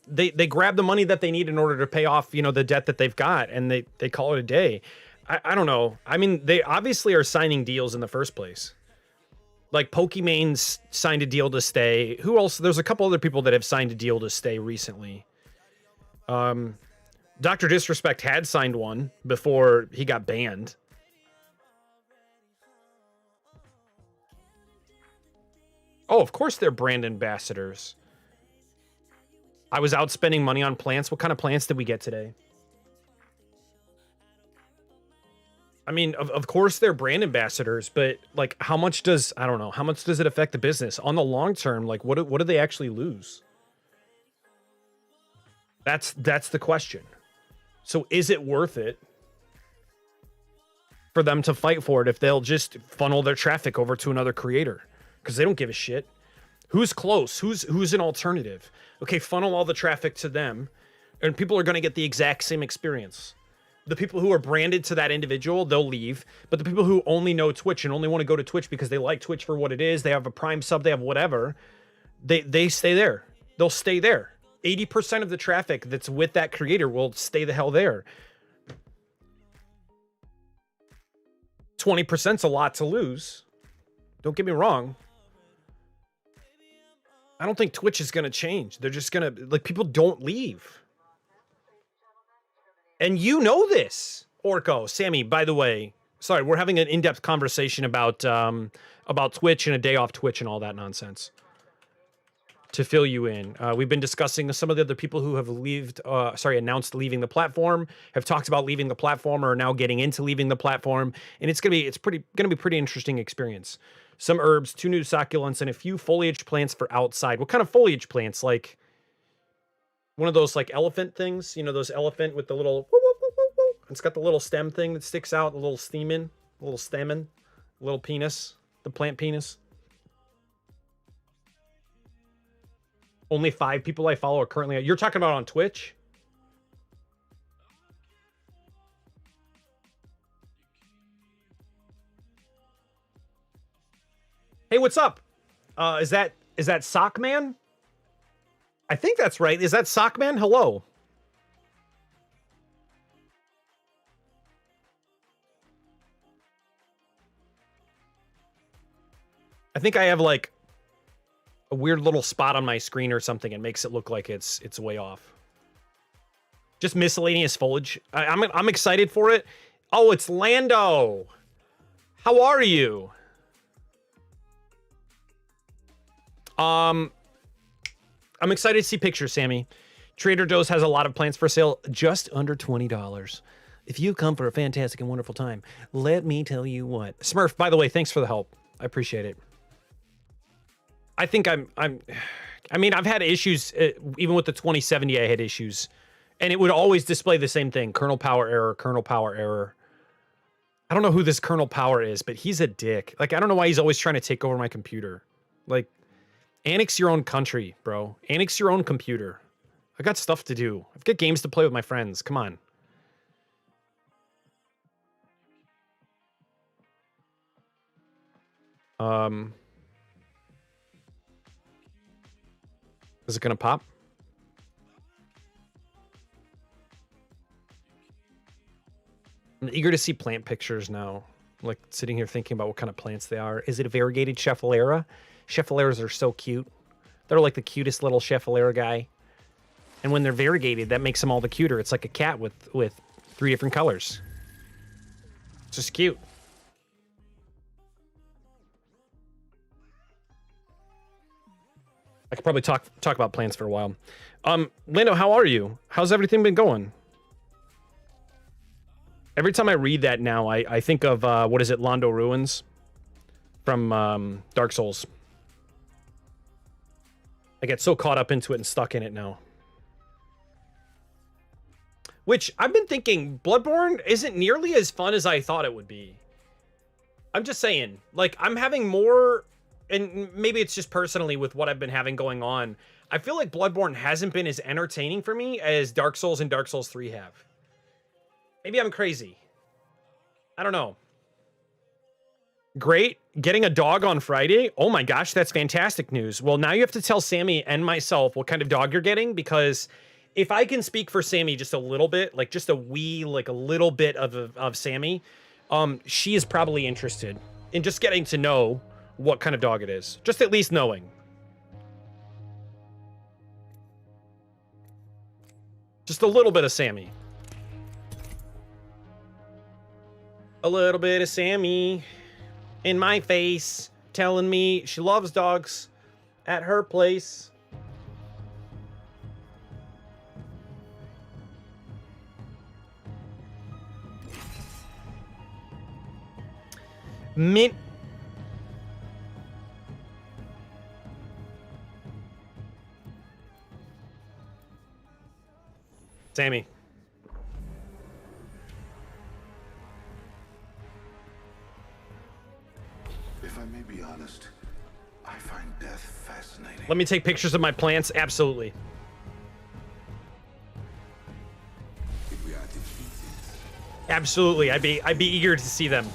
They grab the money that they need in order to pay off, you know, the debt that they've got, and they call it a day. I don't know. I mean, they obviously are signing deals in the first place. Like Pokemon's signed a deal to stay. Who else? There's a couple other people that have signed a deal to stay recently. Dr. Disrespect had signed one before he got banned. Oh, of course they're brand ambassadors. I was out spending money on plants. What kind of plants did we get today? I mean, of course they're brand ambassadors, but like, how much does, I don't know, how much does it affect the business on the long term? Like, what do they actually lose? That's the question. So is it worth it for them to fight for it if they'll just funnel their traffic over to another creator? Because they don't give a shit. Who's close? Who's an alternative? Okay, funnel all the traffic to them, and people are going to get the exact same experience. The people who are branded to that individual, they'll leave. But the people who only know Twitch and only want to go to Twitch because they like Twitch for what it is, they have a Prime sub, they have whatever, they stay there. They'll stay there. 80% of the traffic that's with that creator will stay the hell there. 20%'s a lot to lose. Don't get me wrong. I don't think Twitch is going to change. They're just going to, like, people don't leave. And you know this, Orko. Sammy, by the way, sorry, we're having an in-depth conversation about Twitch and a day off Twitch and all that nonsense. To fill you in, we've been discussing some of the other people who have announced leaving the platform, have talked about leaving the platform, or are now getting into leaving the platform, and it's gonna be pretty interesting experience. Some herbs, 2 new succulents, and a few foliage plants for outside. What kind of foliage plants? Like one of those like elephant things, you know, those elephant with the little, it's got the little stem thing that sticks out, a little stamen, a little penis, the plant penis. Only 5 people I follow are currently. You're talking about on Twitch? Hey, what's up? Is that Sock Man? I think that's right. Is that Sockman? Hello. I think I have like a weird little spot on my screen or something and makes it look like it's way off. Just miscellaneous foliage. I'm excited for it. Oh, it's Lando. How are you? I'm excited to see pictures, Sammy. Trader Joe's has a lot of plants for sale, just under $20. If you come for a fantastic and wonderful time, let me tell you what. Smurf, by the way, thanks for the help. I appreciate it. I think I mean, I've had issues, even with the 2070, I had issues. And it would always display the same thing. Kernel power error, kernel power error. I don't know who this kernel power is, but he's a dick. Like, I don't know why he's always trying to take over my computer. Like, annex your own country, bro. Annex your own computer. I got stuff to do. I've got games to play with my friends. Come on. Is it gonna pop? I'm eager to see plant pictures now. Like, sitting here thinking about what kind of plants they are. Is it a variegated Schefflera? Scheffleras are so cute. They're like the cutest little Schefflera guy. And when they're variegated, that makes them all the cuter. It's like a cat with 3 different colors. It's just cute. I could probably talk about plants for a while. Lando, how are you? How's everything been going? Every time I read that now, I think of, what is it, Londo Ruins from Dark Souls. I get so caught up into it and stuck in it now. Which, I've been thinking, Bloodborne isn't nearly as fun as I thought it would be. I'm just saying, like, I'm having more, and maybe it's just personally with what I've been having going on, I feel like Bloodborne hasn't been as entertaining for me as Dark Souls and Dark Souls 3 have. Maybe I'm crazy. I don't know. Great. Getting a dog on Friday? Oh my gosh, that's fantastic news. Well, now you have to tell Sammy and myself what kind of dog you're getting, because if I can speak for Sammy just a little bit, like just a wee, like a little bit of Sammy, she is probably interested in just getting to know what kind of dog it is. Just at least knowing. Just a little bit of Sammy. A little bit of Sammy in my face telling me she loves dogs at her place. Mint. Sammy. If I may be honest, I find death fascinating. Let me take pictures of my plants. Absolutely. If we are defeated, Absolutely. I'd be eager to see them.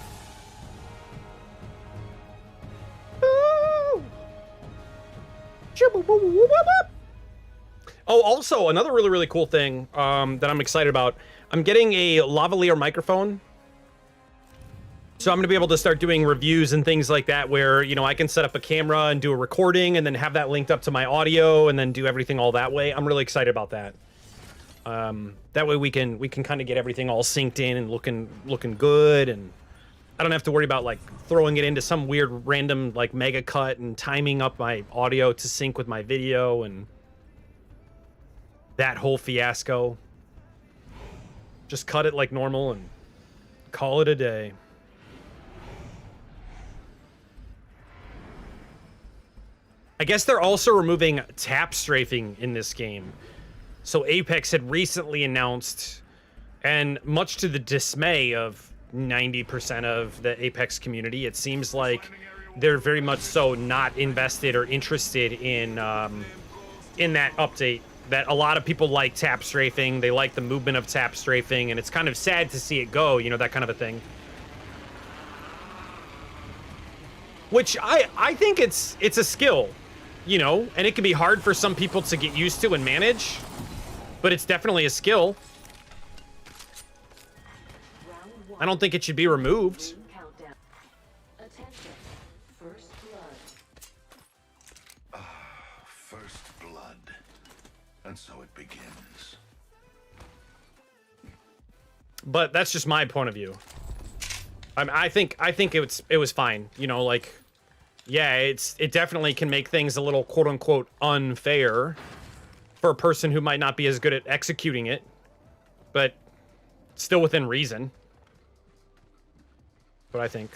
Oh, also, another really, really cool thing that I'm excited about. I'm getting a lavalier microphone. So I'm going to be able to start doing reviews and things like that where, you know, I can set up a camera and do a recording and then have that linked up to my audio and then do everything all that way. I'm really excited about that. That way we can kind of get everything all synced in and looking good, and I don't have to worry about like throwing it into some weird random like mega cut and timing up my audio to sync with my video and that whole fiasco. Just cut it like normal and call it a day. I guess they're also removing tap strafing in this game. So Apex had recently announced, and much to the dismay of 90% of the Apex community, it seems like they're very much so not invested or interested in that update. That a lot of people like tap strafing, they like the movement of tap strafing, and it's kind of sad to see it go, you know, that kind of a thing. Which I think it's a skill. you know, and it can be hard for some people to get used to and manage, but it's definitely a skill. Round one. I don't think it should be removed. Ring countdown. Attention. First blood. First blood. And so it begins. But that's just my point of view. I think it was fine. You know, like, yeah, it definitely can make things a little quote unquote unfair for a person who might not be as good at executing it, but still within reason. But I think.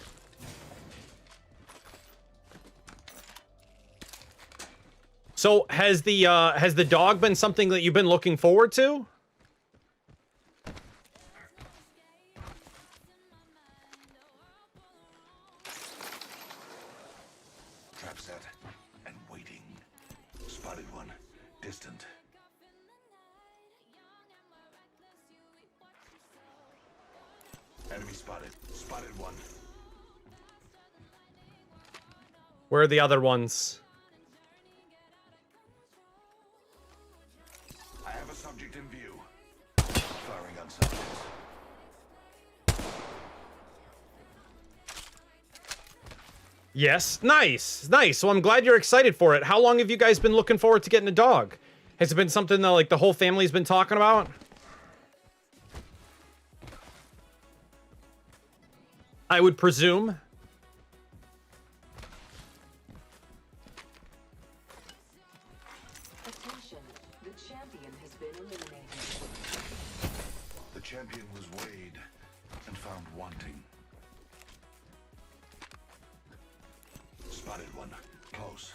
So has the dog been something that you've been looking forward to? Trap set and waiting. Spotted one. Distant. Enemy spotted. Spotted one. Where are the other ones? I have a subject in view. Firing on subjects. Yes, nice, nice. So I'm glad you're excited for it. How long have you guys been looking forward to getting a dog? Has it been something that like the whole family's been talking about? I would presume. Attention. The champion has been eliminated. The champion was weighed and found wanting. Spotted one. Close.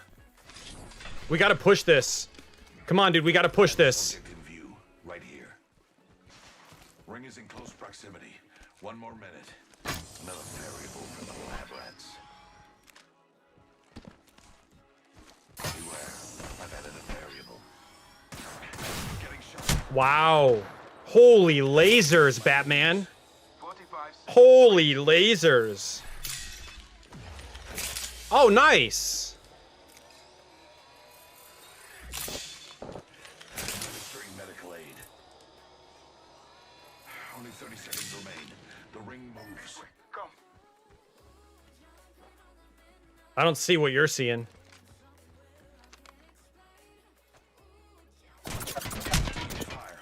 We gotta push this. Come on, dude, we gotta push this. Subject in view. Right here. Ring is in close proximity. 1 more minute. Another variable for the lab rats. Beware. I've added a variable. Getting shot. Wow. Holy lasers, Batman. 45 seconds. Holy lasers. Oh, nice. Administering medical aid. Only 30 seconds remain. The ring moves. Come. I don't see what you're seeing. Fire.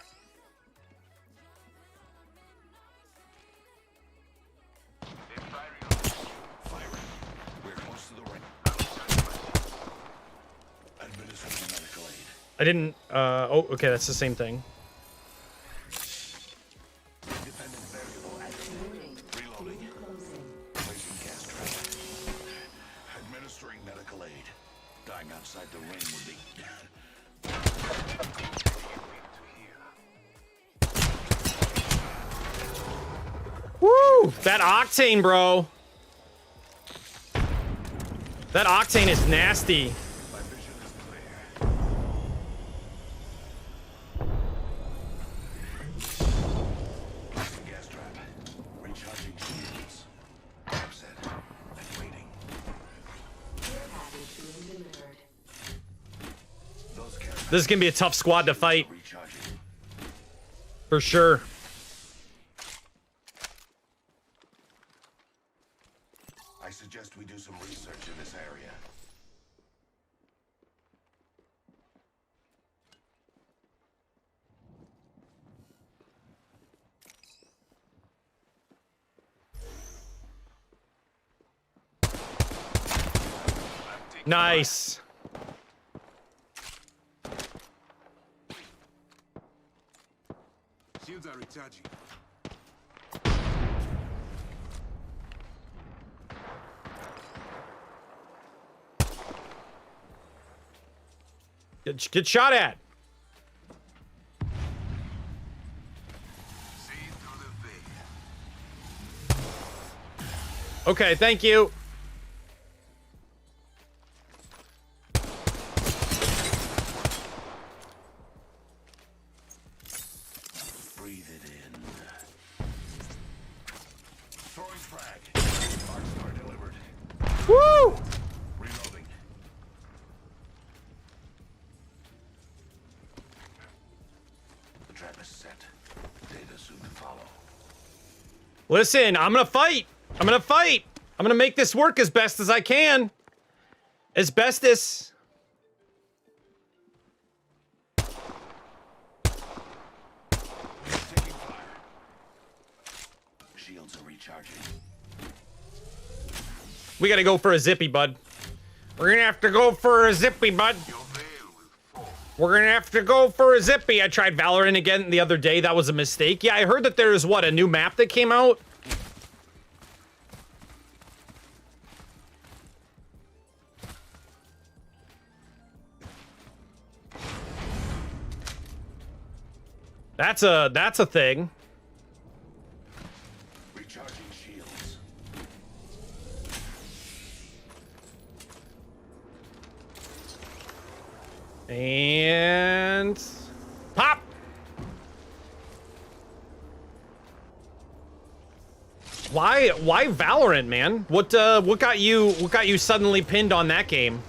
Firing. We're close to the ring. Administering medical aid. I didn't, oh, okay, that's the same thing. Independent variable activated. Reloading. Closing. Placing gas trap. Administering medical aid. Dying outside the ring would be. Woo! That octane, bro. That octane is nasty. My vision is clear. Placing gas trap. Recharging shields. Trap set. And waiting. Care package being delivered. Those care This is gonna be a tough squad to fight, recharging. for sure. I suggest we do some research in this area. Nice. Shields are recharging. Get shot at. See through the veil. Okay, thank you. Breathe it in. Throwing frag. Arc star delivered. Woo! Reloading. Listen, I'm gonna fight. I'm gonna fight. I'm gonna make this work as best as I can. Asbestos. Taking fire. Shields are recharging. We gotta go for a zippy, bud. We're gonna have to go for a zippy, bud. Your veil will fall. We're gonna have to go for a zippy. I tried Valorant again the other day. That was a mistake. Yeah, I heard that there's, what, a new map that came out? That's a thing. Recharging shields. And pop. Why Valorant, man? What got you suddenly pinned on that game?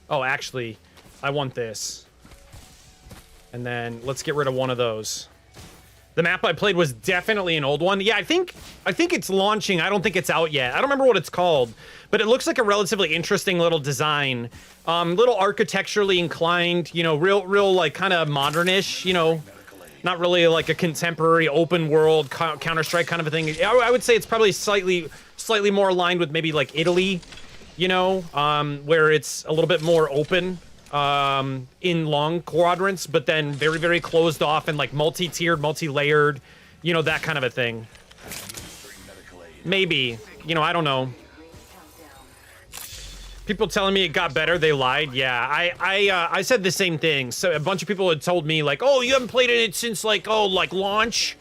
Oh, actually, I want this. And then let's get rid of one of those. The map I played was definitely an old one. Yeah, I think it's launching. I don't think it's out yet. I don't remember what it's called, but it looks like a relatively interesting little design. Little architecturally inclined, you know, real like kind of modernish, you know, not really like a contemporary open world Counter-Strike kind of a thing. I would say it's probably slightly more aligned with maybe like Italy, you know, where it's a little bit more open. In long quadrants, but then very, very closed off and like multi-tiered, multi-layered, you know, that kind of a thing. Maybe, you know, I don't know. People telling me it got better, they lied. Yeah, I said the same thing. So a bunch of people had told me like, oh, you haven't played it since like, oh, like launch.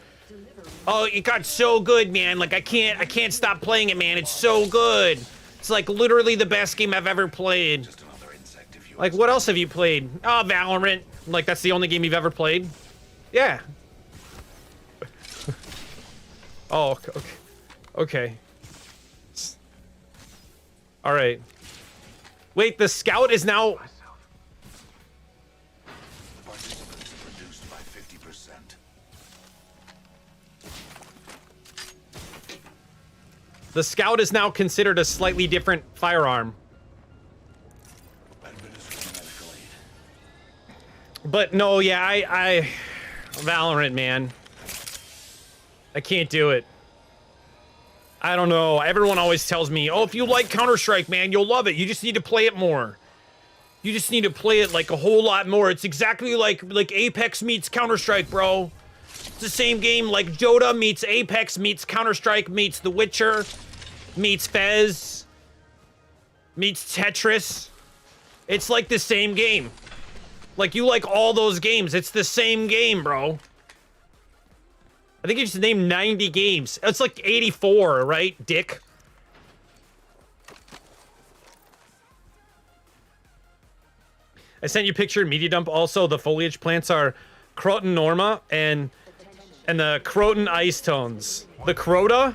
Oh, it got so good, man. Like I can't stop playing it, man. It's so good. It's like literally the best game I've ever played. Like, what else have you played? Oh, Valorant. Like, that's the only game you've ever played? Yeah. Oh, okay. Okay. All right. Wait, the scout is now... Participants reduced by 50%. The scout is now considered a slightly different firearm. But no, yeah, I Valorant, man. I can't do it. I don't know. Everyone always tells me, oh, if you like Counter-Strike, man, you'll love it. You just need to play it more. You just need to play it like a whole lot more. It's exactly like Apex meets Counter-Strike, bro. It's the same game like Dota meets Apex meets Counter-Strike meets The Witcher meets Fez meets Tetris. It's like the same game. Like, you like all those games. It's the same game, bro. I think you just named 90 games. It's like 84, right, dick? I sent you a picture in Media Dump. Also, the foliage plants are Croton Norma and the Croton Ice Tones. The Crota?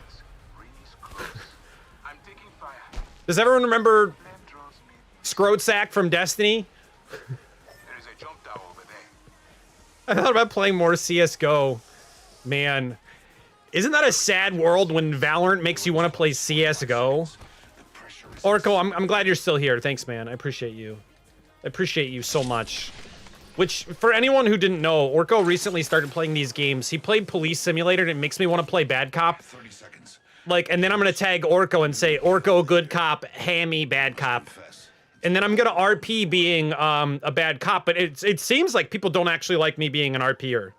I'm taking fire. Does everyone remember Flame draws me. Scrotsack from Destiny? There is a jump tower over there. I thought about playing more CSGO. Man, isn't that a sad world when Valorant makes you want to play CSGO? Orko, I'm glad you're still here. Thanks, man. I appreciate you. I appreciate you so much. Which, for anyone who didn't know, Orko recently started playing these games. He played Police Simulator, and it makes me want to play Bad Cop. 30 seconds. Like, and then I'm gonna tag Orko and say, Orko, good cop, Hammy, bad cop. And then I'm gonna RP being a bad cop, but it seems like people don't actually like me being an RPer.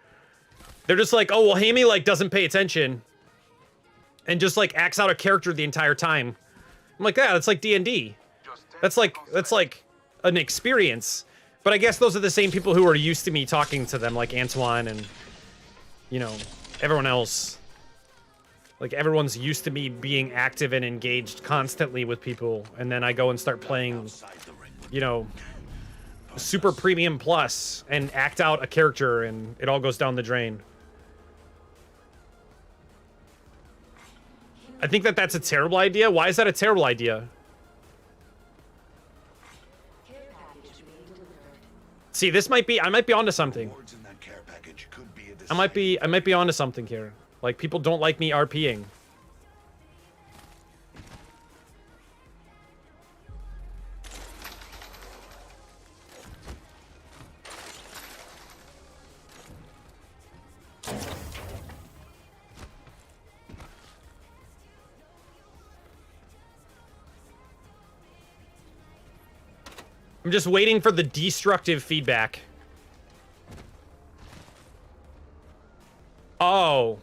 They're just like, oh, well, Hammy, like, doesn't pay attention. And just, like, acts out a character the entire time. I'm like, yeah, that's like D&D. That's like an experience. But I guess those are the same people who are used to me talking to them, like Antoine and, you know, everyone else. Like, everyone's used to me being active and engaged constantly with people, and then I go and start playing, you know, Super Premium Plus and act out a character, and it all goes down the drain. I think that that's a terrible idea. Why is that a terrible idea? See, this might be, I might be onto something. Rewards in that care package could be a I might be onto something here. Like, people don't like me RPing. I'm just waiting for the destructive feedback. Oh.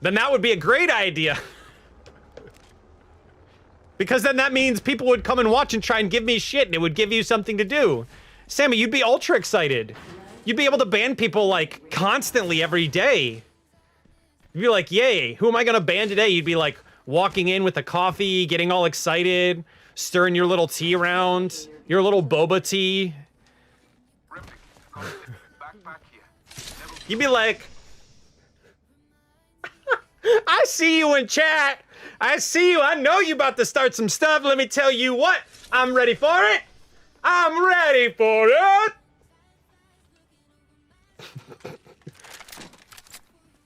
Then that would be a great idea. Because then that means people would come and watch and try and give me shit, and it would give you something to do. Sammy, you'd be ultra excited. You'd be able to ban people, like, constantly every day. You'd be like, yay, who am I gonna ban today? You'd be like walking in with a coffee, getting all excited, stirring your little tea around, your little boba tea. Replic, backpack here. Level You'd be like, I see you in chat. I see you. I know you about to start some stuff. Let me tell you what. I'm ready for it. I'm ready for it.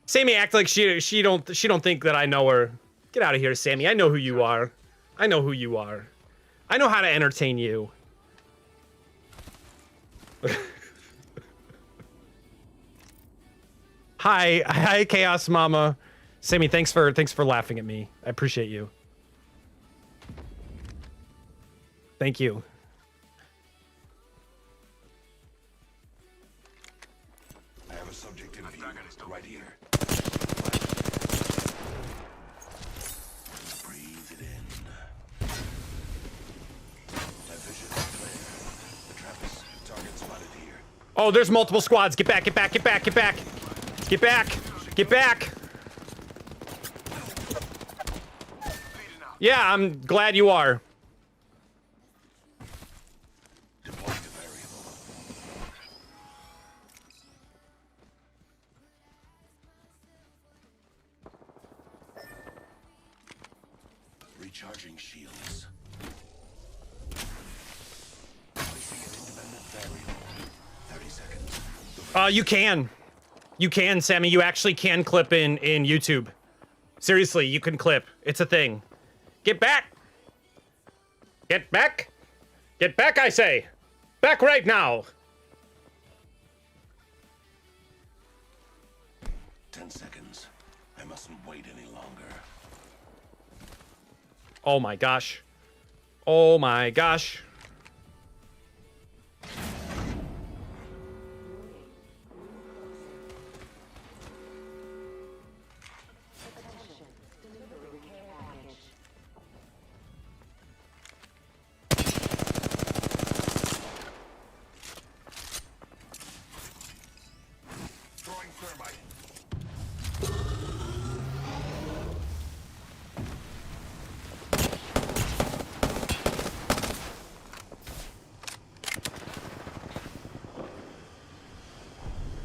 Sammy act like she don't think that I know her. Get out of here, Sammy. I know who you are. I know who you are. I know how to entertain you. Hi, Chaos Mama. Sammy, thanks for laughing at me. I appreciate you. Thank you. I have a subject in view right here. Breathe it in. My vision is clear. The trap is target spotted here. Oh, there's multiple squads. Get back, get back, get back, get back. Get back, get back. Yeah, I'm glad you are. Deploying the variable. Recharging shields. Placing an independent variable. 30 seconds. You can. You can, Sammy. You actually can clip in YouTube. Seriously, you can clip. It's a thing. Get back! Get back! Get back, I say! Back right now! 10 seconds. I mustn't wait any longer. Oh my gosh. Oh my gosh. Attention. Delivering care package. Throwing thermite.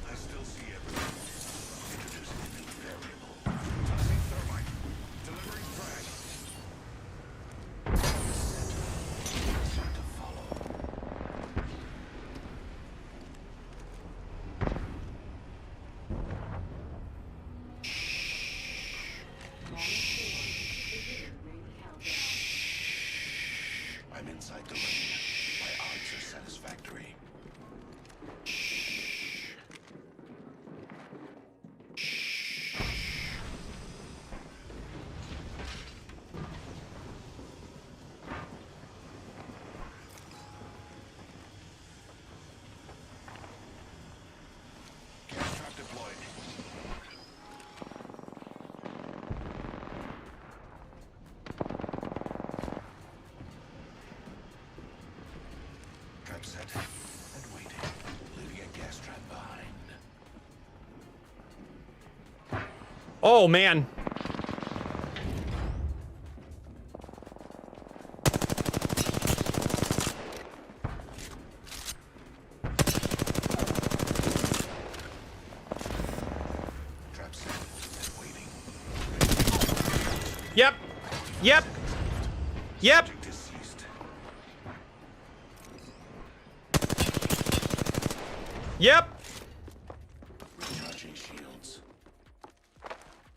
I still see everything. Introducing a new variable. Tossing thermite. Delivering frag. Start to follow. I'm inside the ring. My odds are satisfactory. Gas trap deployed. Trap set and waiting, leaving a gas trap behind. Oh man. Trap set and Yep. Yep. Subject deceased. Yep. Recharging shields.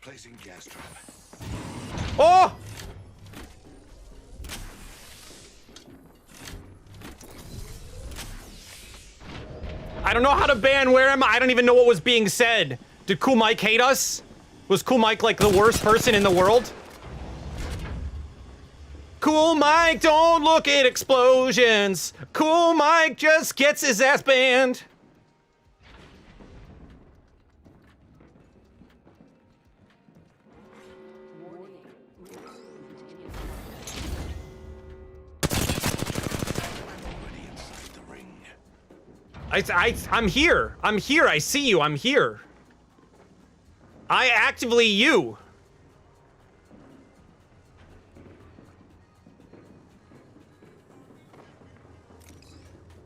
Placing gas trap. Oh! I don't know how to ban. Where am I? I don't even know what was being said. Did Cool Mike hate us? Was Cool Mike like the worst person in the world? Cool Mike don't look at explosions. Cool Mike just gets his ass banned. Already inside the ring. I'm here. I'm here. I see you. I'm here. I actively you.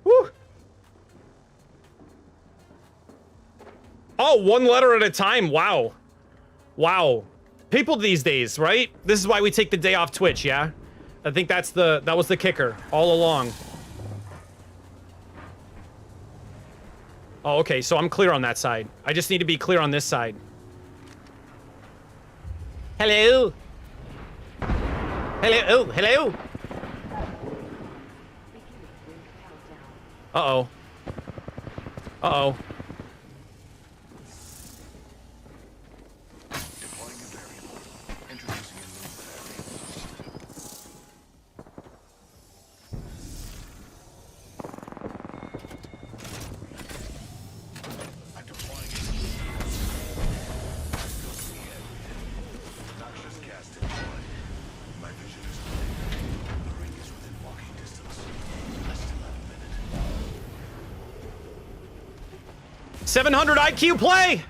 Woo. Oh, one letter at a time. Wow. Wow. People these days, right? This is why we take the day off Twitch, yeah? I think that was the kicker all along. Oh, okay, so I'm clear on that side. I just need to be clear on this side. Hello? Hello? Oh, hello? Uh-oh. Uh-oh. Deploying a variable. Introducing a new variable. I'm deploying a noxious gas deployed. My vision is clear. The ring is within walking distance. I still have a minute. 700 IQ play!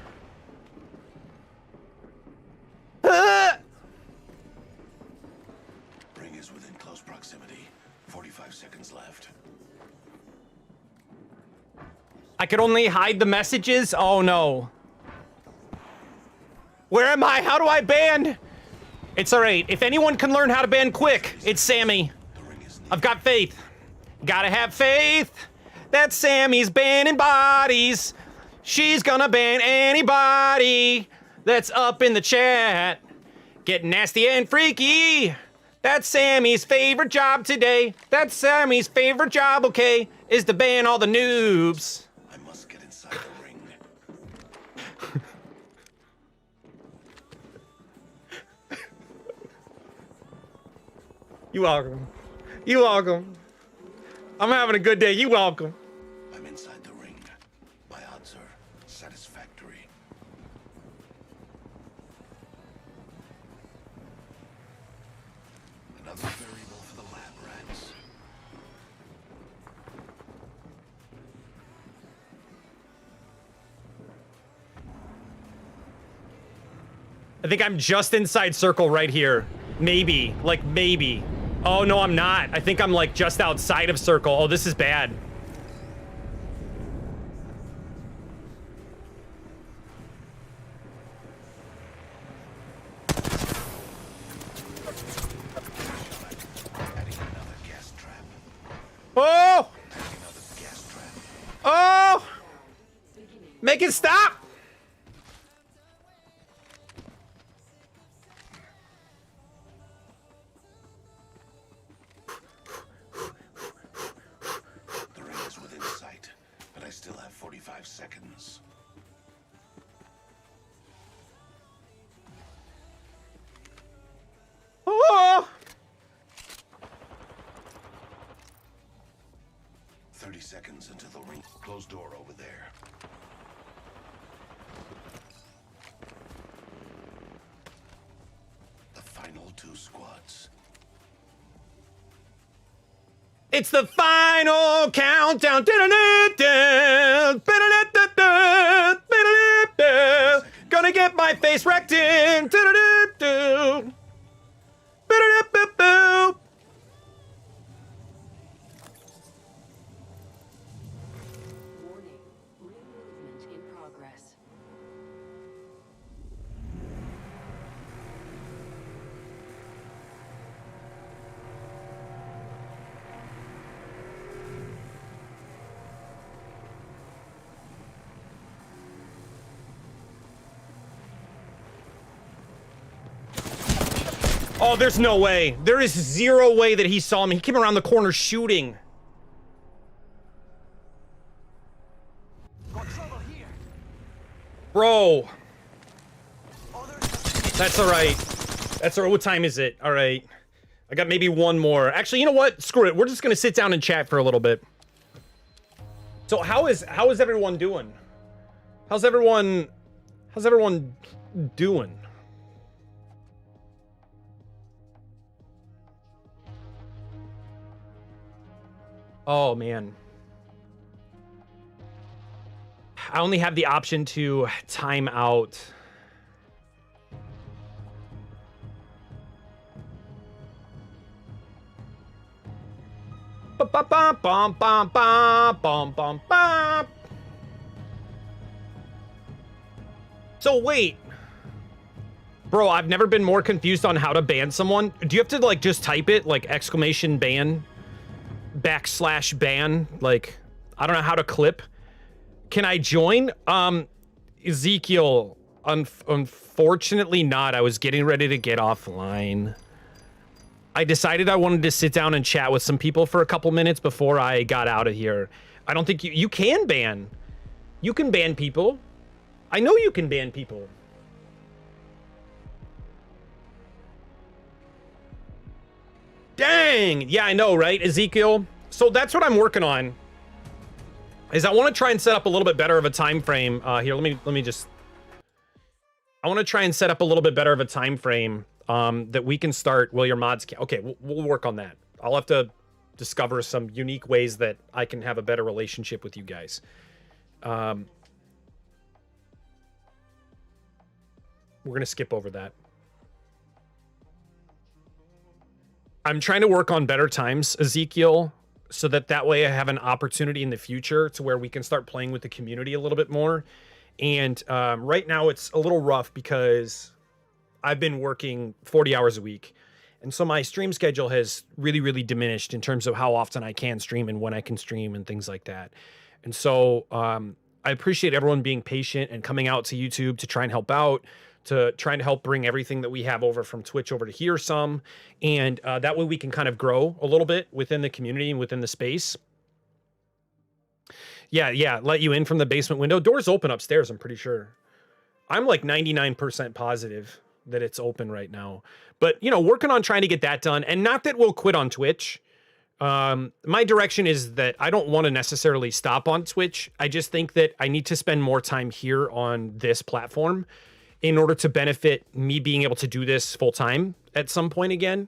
Ring is within close proximity. 45 seconds left. I could only hide the messages? Oh no. Where am I? How do I ban? It's alright. If anyone can learn how to ban quick, it's Sammy. The ring is near. I've got faith. Gotta have faith that Sammy's banning bodies. She's gonna ban anybody that's up in the chat. Get nasty and freaky. That's Sammy's favorite job today. That's Sammy's favorite job, okay, is to ban all the noobs. I must get inside the ring. You welcome. You welcome. I'm having a good day. You welcome. I'm inside the ring. My odds are satisfactory. Another variable for the lab rats. I think I'm just inside circle right here. Maybe. Like, maybe. Oh, no, I'm not. I think I'm, like, just outside of circle. Oh, this is bad. Adding another gas trap. Oh! Adding another gas trap. Oh! Make it stop! The ring is within sight, but I still have 45 seconds. Oh! 30 seconds until the ring. Closed door over there. The final 2 squads. It's the final countdown. Gonna get my face wrecked in. Warning. Ring movement in progress. Oh, there's no way. There is zero way that he saw me. He came around the corner shooting. Got trouble here. Bro. Oh, there's That's all right. That's all right. What time is it? All right. I got maybe one more. Actually, you know what? Screw it. We're just going to sit down and chat for a little bit. So how is everyone doing? How's everyone doing? Oh, man. I only have the option to time out. So wait. Bro, I've never been more confused on how to ban someone. Do you have to like just type it like exclamation ban? /ban, like I don't know how to clip. Can I join? Ezekiel, unfortunately not. I was getting ready to get offline. I decided I wanted to sit down and chat with some people for a couple minutes before I got out of here. I don't think you can ban. You can ban people. I know you can ban people. Dang! Yeah, I know, right, Ezekiel? So that's what I'm working on. Is I want to try and set up a little bit better of a time frame. Here, let me just. I want to try and set up a little bit better of a time frame that we can start. Well, your mods can. Okay, we'll work on that. I'll have to discover some unique ways that I can have a better relationship with you guys. We're gonna skip over that. I'm trying to work on better times, Ezekiel, so that way I have an opportunity in the future to where we can start playing with the community a little bit more. And right now it's a little rough because I've been working 40 hours a week. And so my stream schedule has really, really diminished in terms of how often I can stream and when I can stream and things like that. And so I appreciate everyone being patient and coming out to YouTube to try and help out, to trying to help bring everything that we have over from Twitch over to here some. And that way we can kind of grow a little bit within the community and within the space. Yeah, let you in from the basement window. Doors open upstairs, I'm pretty sure. I'm like 99% positive that it's open right now. But, you know, working on trying to get that done. And not that we'll quit on Twitch. My direction is that I don't want to necessarily stop on Twitch. I just think that I need to spend more time here on this platform in order to benefit me being able to do this full time at some point again.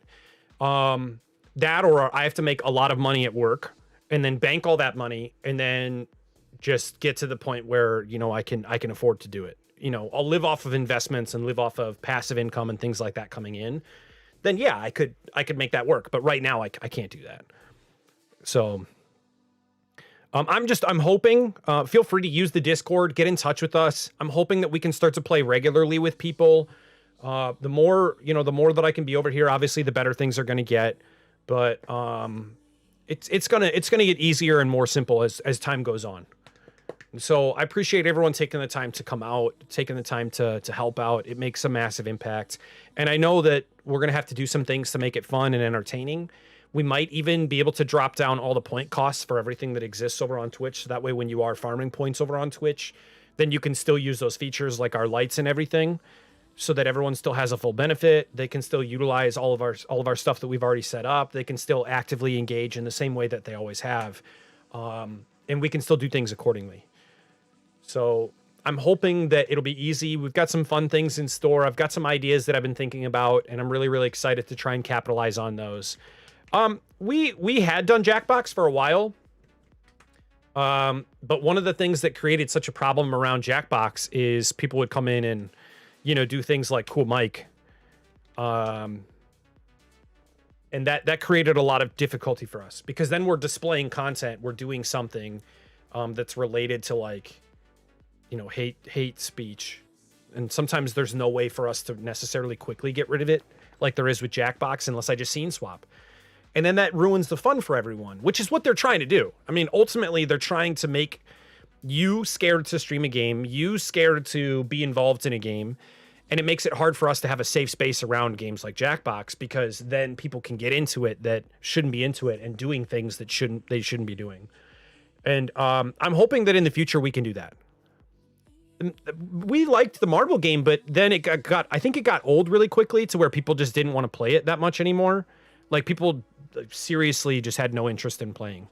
That, or I have to make a lot of money at work and then bank all that money and then just get to the point where, you know, I can afford to do it. You know, I'll live off of investments and live off of passive income and things like that coming in. Then yeah, I could make that work. But right now I can't do that. So I'm hoping, feel free to use the Discord, get in touch with us. I'm hoping that we can start to play regularly with people. The more that I can be over here, obviously the better things are going to get. But it's gonna get easier and more simple as time goes on. And so I appreciate everyone taking the time to come out, taking the time to help out. It makes a massive impact. And I know that we're going to have to do some things to make it fun and entertaining. We might even be able to drop down all the point costs for everything that exists over on Twitch. So that way, when you are farming points over on Twitch, then you can still use those features like our lights and everything so that everyone still has a full benefit. They can still utilize all of our stuff that we've already set up. They can still actively engage in the same way that they always have. And we can still do things accordingly. So I'm hoping that it'll be easy. We've got some fun things in store. I've got some ideas that I've been thinking about, and I'm really, really excited to try and capitalize on those. We had done Jackbox for a while. But one of the things that created such a problem around Jackbox is people would come in and, you know, do things like cool mic. And that created a lot of difficulty for us because then we're displaying content. We're doing something, that's related to like, you know, hate speech. And sometimes there's no way for us to necessarily quickly get rid of it like there is with Jackbox unless I just scene swap. And then that ruins the fun for everyone, which is what they're trying to do. I mean, ultimately, they're trying to make you scared to stream a game, you scared to be involved in a game. And it makes it hard for us to have a safe space around games like Jackbox, because then people can get into it that shouldn't be into it and doing things that they shouldn't be doing. And I'm hoping that in the future we can do that. And we liked the marble game, but then it I think it got old really quickly to where people just didn't want to play it that much anymore. Like, people seriously just had no interest in playing.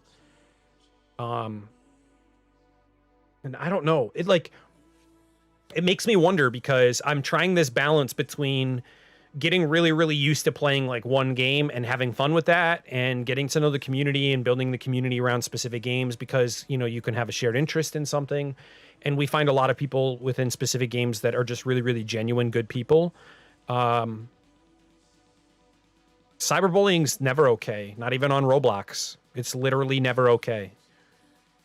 And I don't know. It makes me wonder, because I'm trying this balance between getting really, really used to playing like one game and having fun with that, and getting to know the community and building the community around specific games, because, you know, you can have a shared interest in something. And we find a lot of people within specific games that are just really, really genuine, good people. Cyberbullying's never okay. Not even on Roblox. It's literally never okay.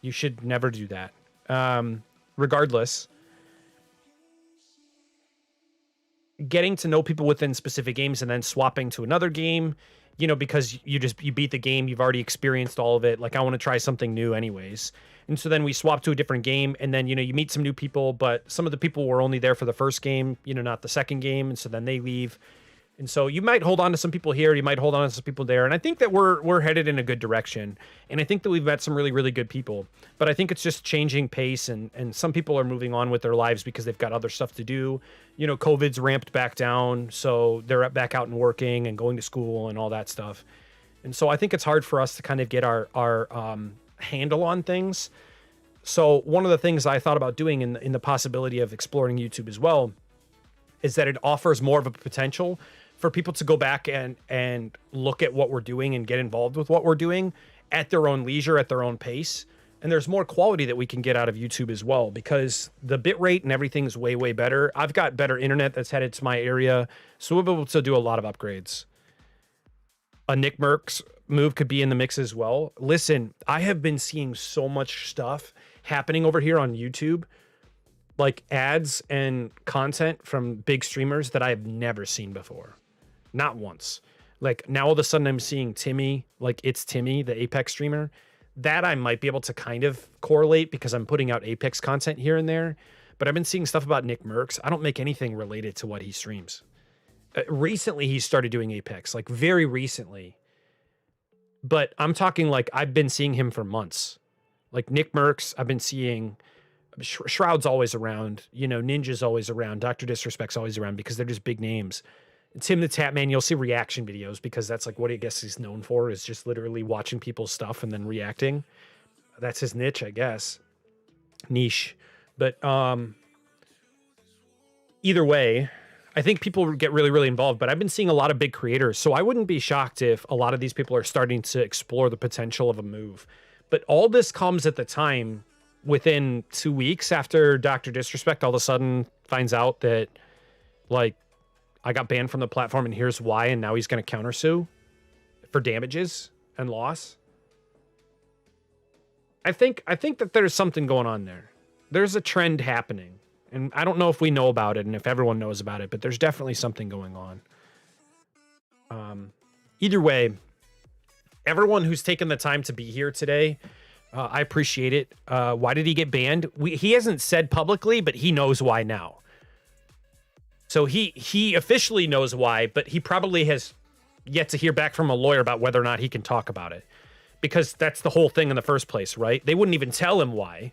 You should never do that. Regardless, getting to know people within specific games and then swapping to another game, you know, because you beat the game, you've already experienced all of it. Like, I want to try something new anyways. And so then we swap to a different game, and then, you know, you meet some new people, but some of the people were only there for the first game, you know, not the second game. And so then they leave. And so you might hold on to some people here, you might hold on to some people there. And I think that we're headed in a good direction. And I think that we've met some really, really good people. But I think it's just changing pace, and some people are moving on with their lives because they've got other stuff to do. You know, COVID's ramped back down, so they're back out and working and going to school and all that stuff. And so I think it's hard for us to kind of get our handle on things. So one of the things I thought about doing in the possibility of exploring YouTube as well is that it offers more of a potential for people to go back and look at what we're doing and get involved with what we're doing at their own leisure, at their own pace. And there's more quality that we can get out of YouTube as well, because the bit rate and everything is way, way better. I've got better internet that's headed to my area, so we'll be able to do a lot of upgrades. A Nick Merckx move could be in the mix as well. Listen, I have been seeing so much stuff happening over here on YouTube, like ads and content from big streamers that I've never seen before. Not once. Like, now all of a sudden I'm seeing Timmy, like It's Timmy, the Apex streamer. That I might be able to kind of correlate because I'm putting out Apex content here and there. But I've been seeing stuff about Nick Merckx. I don't make anything related to what he streams. Recently, he started doing Apex, like very recently. But I'm talking like I've been seeing him for months. Like Nick Merckx, I've been seeing. Shroud's always around. You know, Ninja's always around. Dr. Disrespect's always around because they're just big names. Tim the Tap Man, you'll see reaction videos because that's like what I guess he's known for, is just literally watching people's stuff and then reacting. That's his niche, I guess. Niche. But either way, I think people get really, really involved. But I've been seeing a lot of big creators, so I wouldn't be shocked if a lot of these people are starting to explore the potential of a move. But all this comes at the time within 2 weeks after Dr. Disrespect all of a sudden finds out that, like, I got banned from the platform and here's why, and now he's going to countersue for damages and loss. I think that there's something going on there. There's a trend happening, and I don't know if we know about it and if everyone knows about it, but there's definitely something going on. Either way, everyone who's taken the time to be here today, I appreciate it. Why did he get banned? He hasn't said publicly, but he knows why now. So he officially knows why, but he probably has yet to hear back from a lawyer about whether or not he can talk about it. Because that's the whole thing in the first place, right? They wouldn't even tell him why.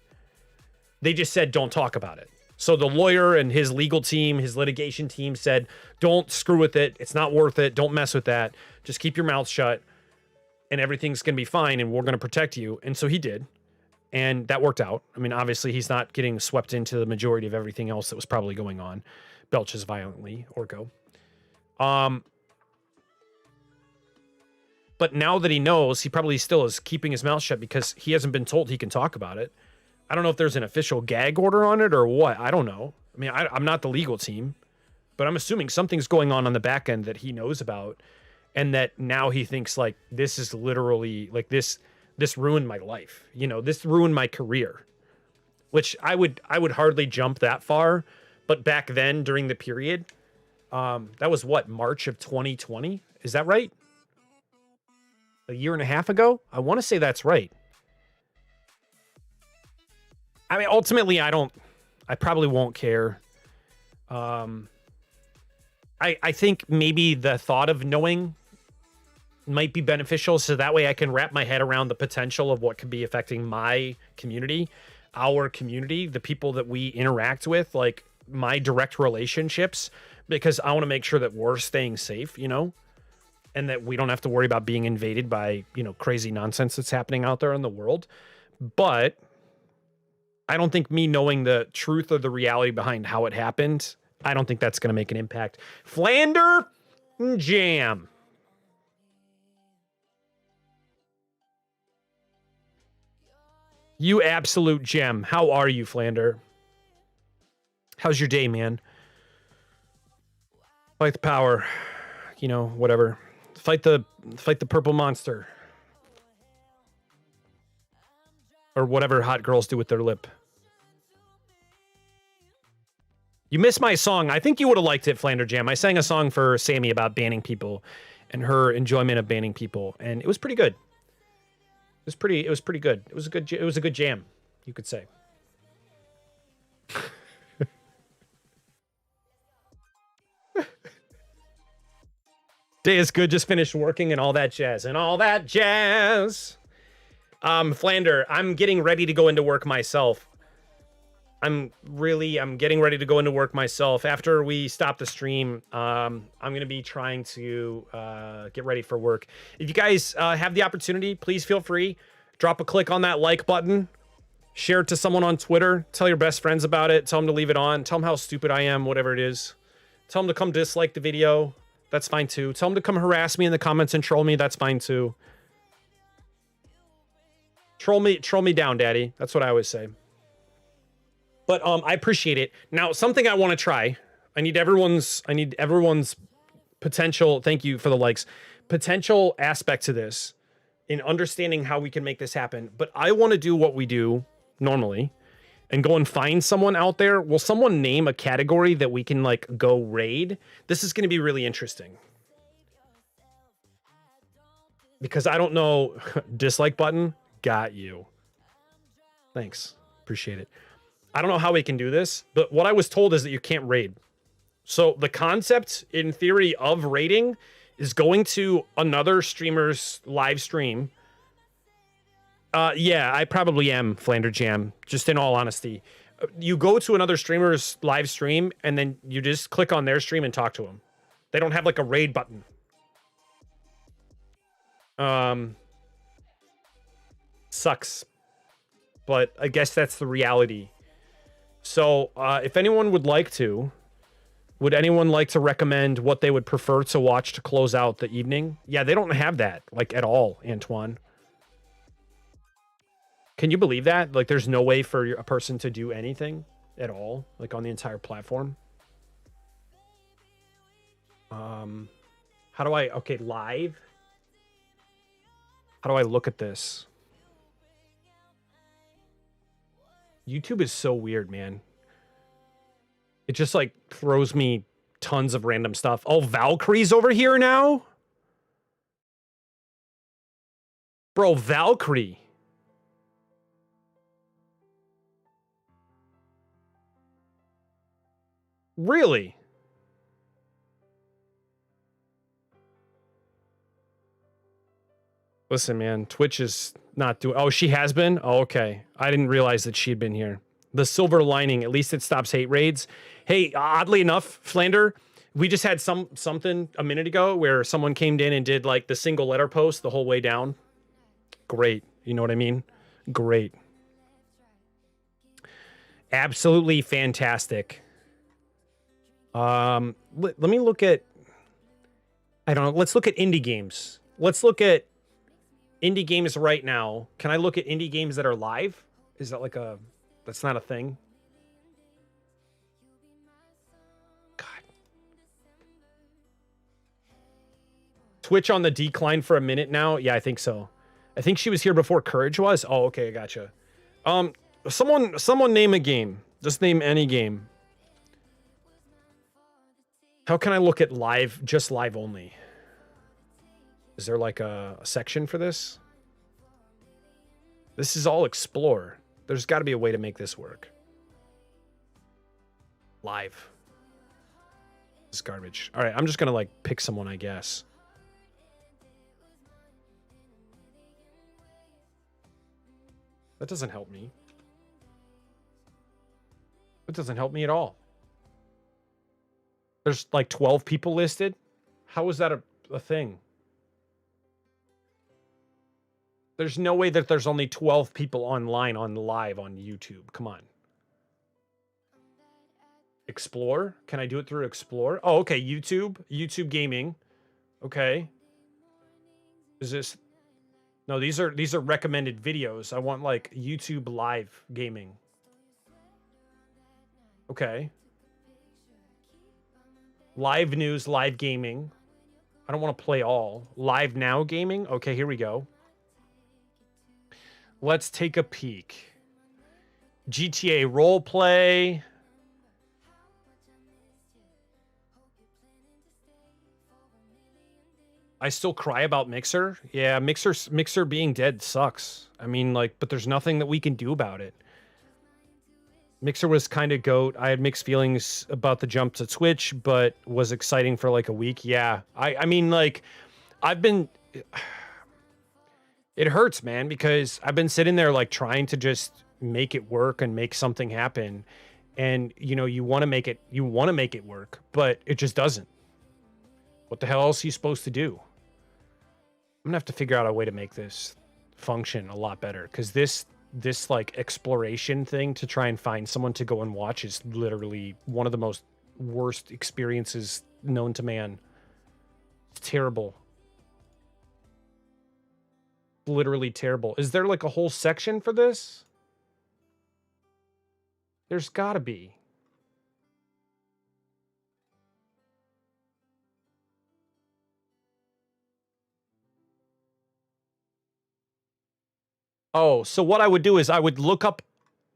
They just said, don't talk about it. So the lawyer and his legal team, his litigation team said, don't screw with it. It's not worth it. Don't mess with that. Just keep your mouth shut and everything's going to be fine and we're going to protect you. And so he did. And that worked out. I mean, obviously he's not getting swept into the majority of everything else that was probably going on. Belches violently, Orko. But now that he knows, he probably still is keeping his mouth shut because he hasn't been told he can talk about it. I don't know if there's an official gag order on it or what. I don't know. I mean, I'm not the legal team, but I'm assuming something's going on the back end that he knows about, and that now he thinks like this is literally like this ruined my life. You know, this ruined my career, which I would hardly jump that far. But back then, during the period, that was what, March of 2020? Is that right? A year and a half ago? I want to say that's right. I mean, ultimately, I probably won't care. I think maybe the thought of knowing might be beneficial, so that way I can wrap my head around the potential of what could be affecting my community, our community, the people that we interact with, like my direct relationships, because I want to make sure that we're staying safe, you know, and that we don't have to worry about being invaded by, you know, crazy nonsense that's happening out there in the world. But I don't think me knowing the truth or the reality behind how it happened, I don't think that's going to make an impact. Flander Jam. You absolute gem. How are you, Flander? How's your day, man? Fight the power. You know, whatever. Fight the purple monster. Or whatever hot girls do with their lip. You missed my song. I think you would have liked it, Flander Jam. I sang a song for Sammy about banning people and her enjoyment of banning people, and it was pretty good. It was pretty good. It was a good jam, you could say. Day is good, just finished working and all that jazz. Flander, I'm getting ready to go into work myself. I'm getting ready to go into work myself. After we stop the stream, I'm going to be trying to get ready for work. If you guys have the opportunity, please feel free. Drop a click on that like button. Share it to someone on Twitter. Tell your best friends about it. Tell them to leave it on. Tell them how stupid I am, whatever it is. Tell them to come dislike the video. That's fine too. Tell them to come harass me in the comments and troll me. That's fine too. Troll me down, daddy. That's what I always say. But I appreciate it. Now, something I want to try. I need everyone's potential. Thank you for the likes. Potential aspect to this in understanding how we can make this happen. But I want to do what we do normally and go and find someone out there. Will someone name a category that we can like go raid? This is going to be really interesting. Because I don't know. Dislike button. Got you. Thanks. Appreciate it. I don't know how we can do this, but what I was told is that you can't raid. So the concept in theory of raiding is going to another streamer's live stream. Yeah, I probably am, Flander Jam, just in all honesty. You go to another streamer's live stream and then you just click on their stream and talk to them. They don't have like a raid button. Sucks. But I guess that's the reality. So, if anyone would like to, would anyone like to recommend what they would prefer to watch to close out the evening? Yeah, they don't have that, like, at all, Antoine. Can you believe that? Like, there's no way for a person to do anything at all, like, on the entire platform? How do I... Okay, live? How do I look at this? YouTube is so weird, man. It just, like, throws me tons of random stuff. Oh, Valkyrie's over here now? Bro, Valkyrie. Really? Listen, man, Twitch is not doing... Oh, she has been? Oh, okay. I didn't realize that she'd been here. The silver lining, at least it stops hate raids. Hey, oddly enough, Flander, we just had something a minute ago where someone came in and did like the single letter post the whole way down. Great. You know what I mean? Great. Absolutely fantastic. Let me look at... I don't know. Let's look at indie games. Let's look at indie games right now. Can I look at indie games that are live? Is that like a... That's not a thing? God. Twitch on the decline for a minute now? Yeah, I think so. I think she was here before Courage was. Oh, okay, I gotcha. Someone name a game. Just name any game. How can I look at live, just live only? Is there like a section for this? This is all explore. There's got to be a way to make this work. Live. This is garbage. All right, I'm just gonna like pick someone, I guess. That doesn't help me. That doesn't help me at all. There's like 12 people listed. How is that a thing? There's no way that there's only 12 people online on live on YouTube. Come on. Explore? Can I do it through Explore? Oh, okay. YouTube gaming. Okay. Is this? No, these are recommended videos. I want like YouTube live gaming. Okay. Live news, live gaming. I don't want to play all. Live now gaming. Okay, here we go. Let's take a peek. GTA roleplay. I still cry about Mixer. Yeah, Mixer being dead sucks. I mean, like, but there's nothing that we can do about it. Mixer was kind of goat. I had mixed feelings about the jump to Twitch, but was exciting for like a week. Yeah, I mean, like, I've been... It hurts, man, because I've been sitting there like trying to just make it work and make something happen. And, you know, you want to make it work, but it just doesn't. What the hell else are you supposed to do? I'm gonna have to figure out a way to make this function a lot better, because this like exploration thing to try and find someone to go and watch is literally one of the most worst experiences known to man. It's terrible. Literally terrible. Is there like a whole section for this? There's gotta be. Oh, so what I would do is I would look up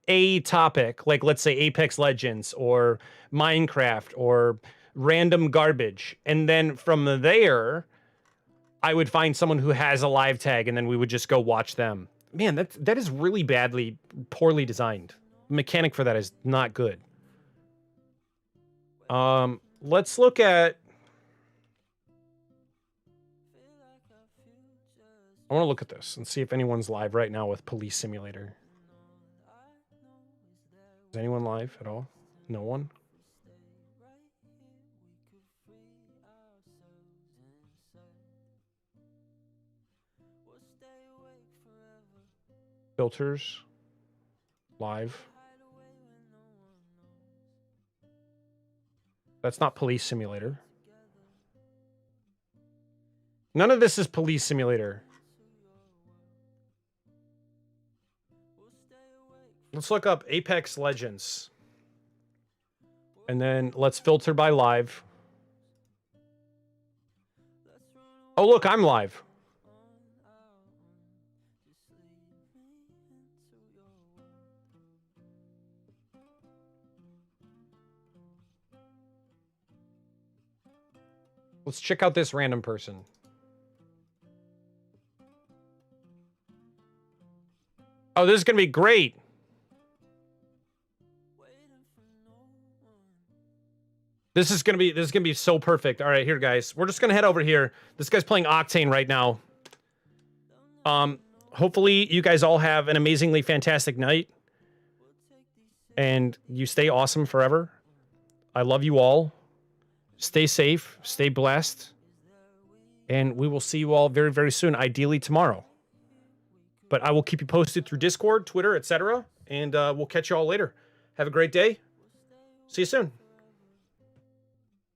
a topic, like let's say Apex Legends or Minecraft or random garbage. And then from there, I would find someone who has a live tag and then we would just go watch them. Man, that is really poorly designed. The mechanic for that is not good. Let's look at... I want to look at this and see if anyone's live right now with Police Simulator. Is anyone live at all? No one? Filters. Live. That's not Police Simulator. None of this is Police Simulator. Let's look up Apex Legends. And then let's filter by live. Oh, look, I'm live. Let's check out this random person. Oh, this is going to be great. This is gonna be so perfect. All right, here, guys. We're just gonna head over here. This guy's playing Octane right now. Hopefully you guys all have an amazingly fantastic night. And you stay awesome forever. I love you all. Stay safe, stay blessed. And we will see you all very, very soon, ideally tomorrow. But I will keep you posted through Discord, Twitter, etc. And we'll catch you all later. Have a great day. See you soon.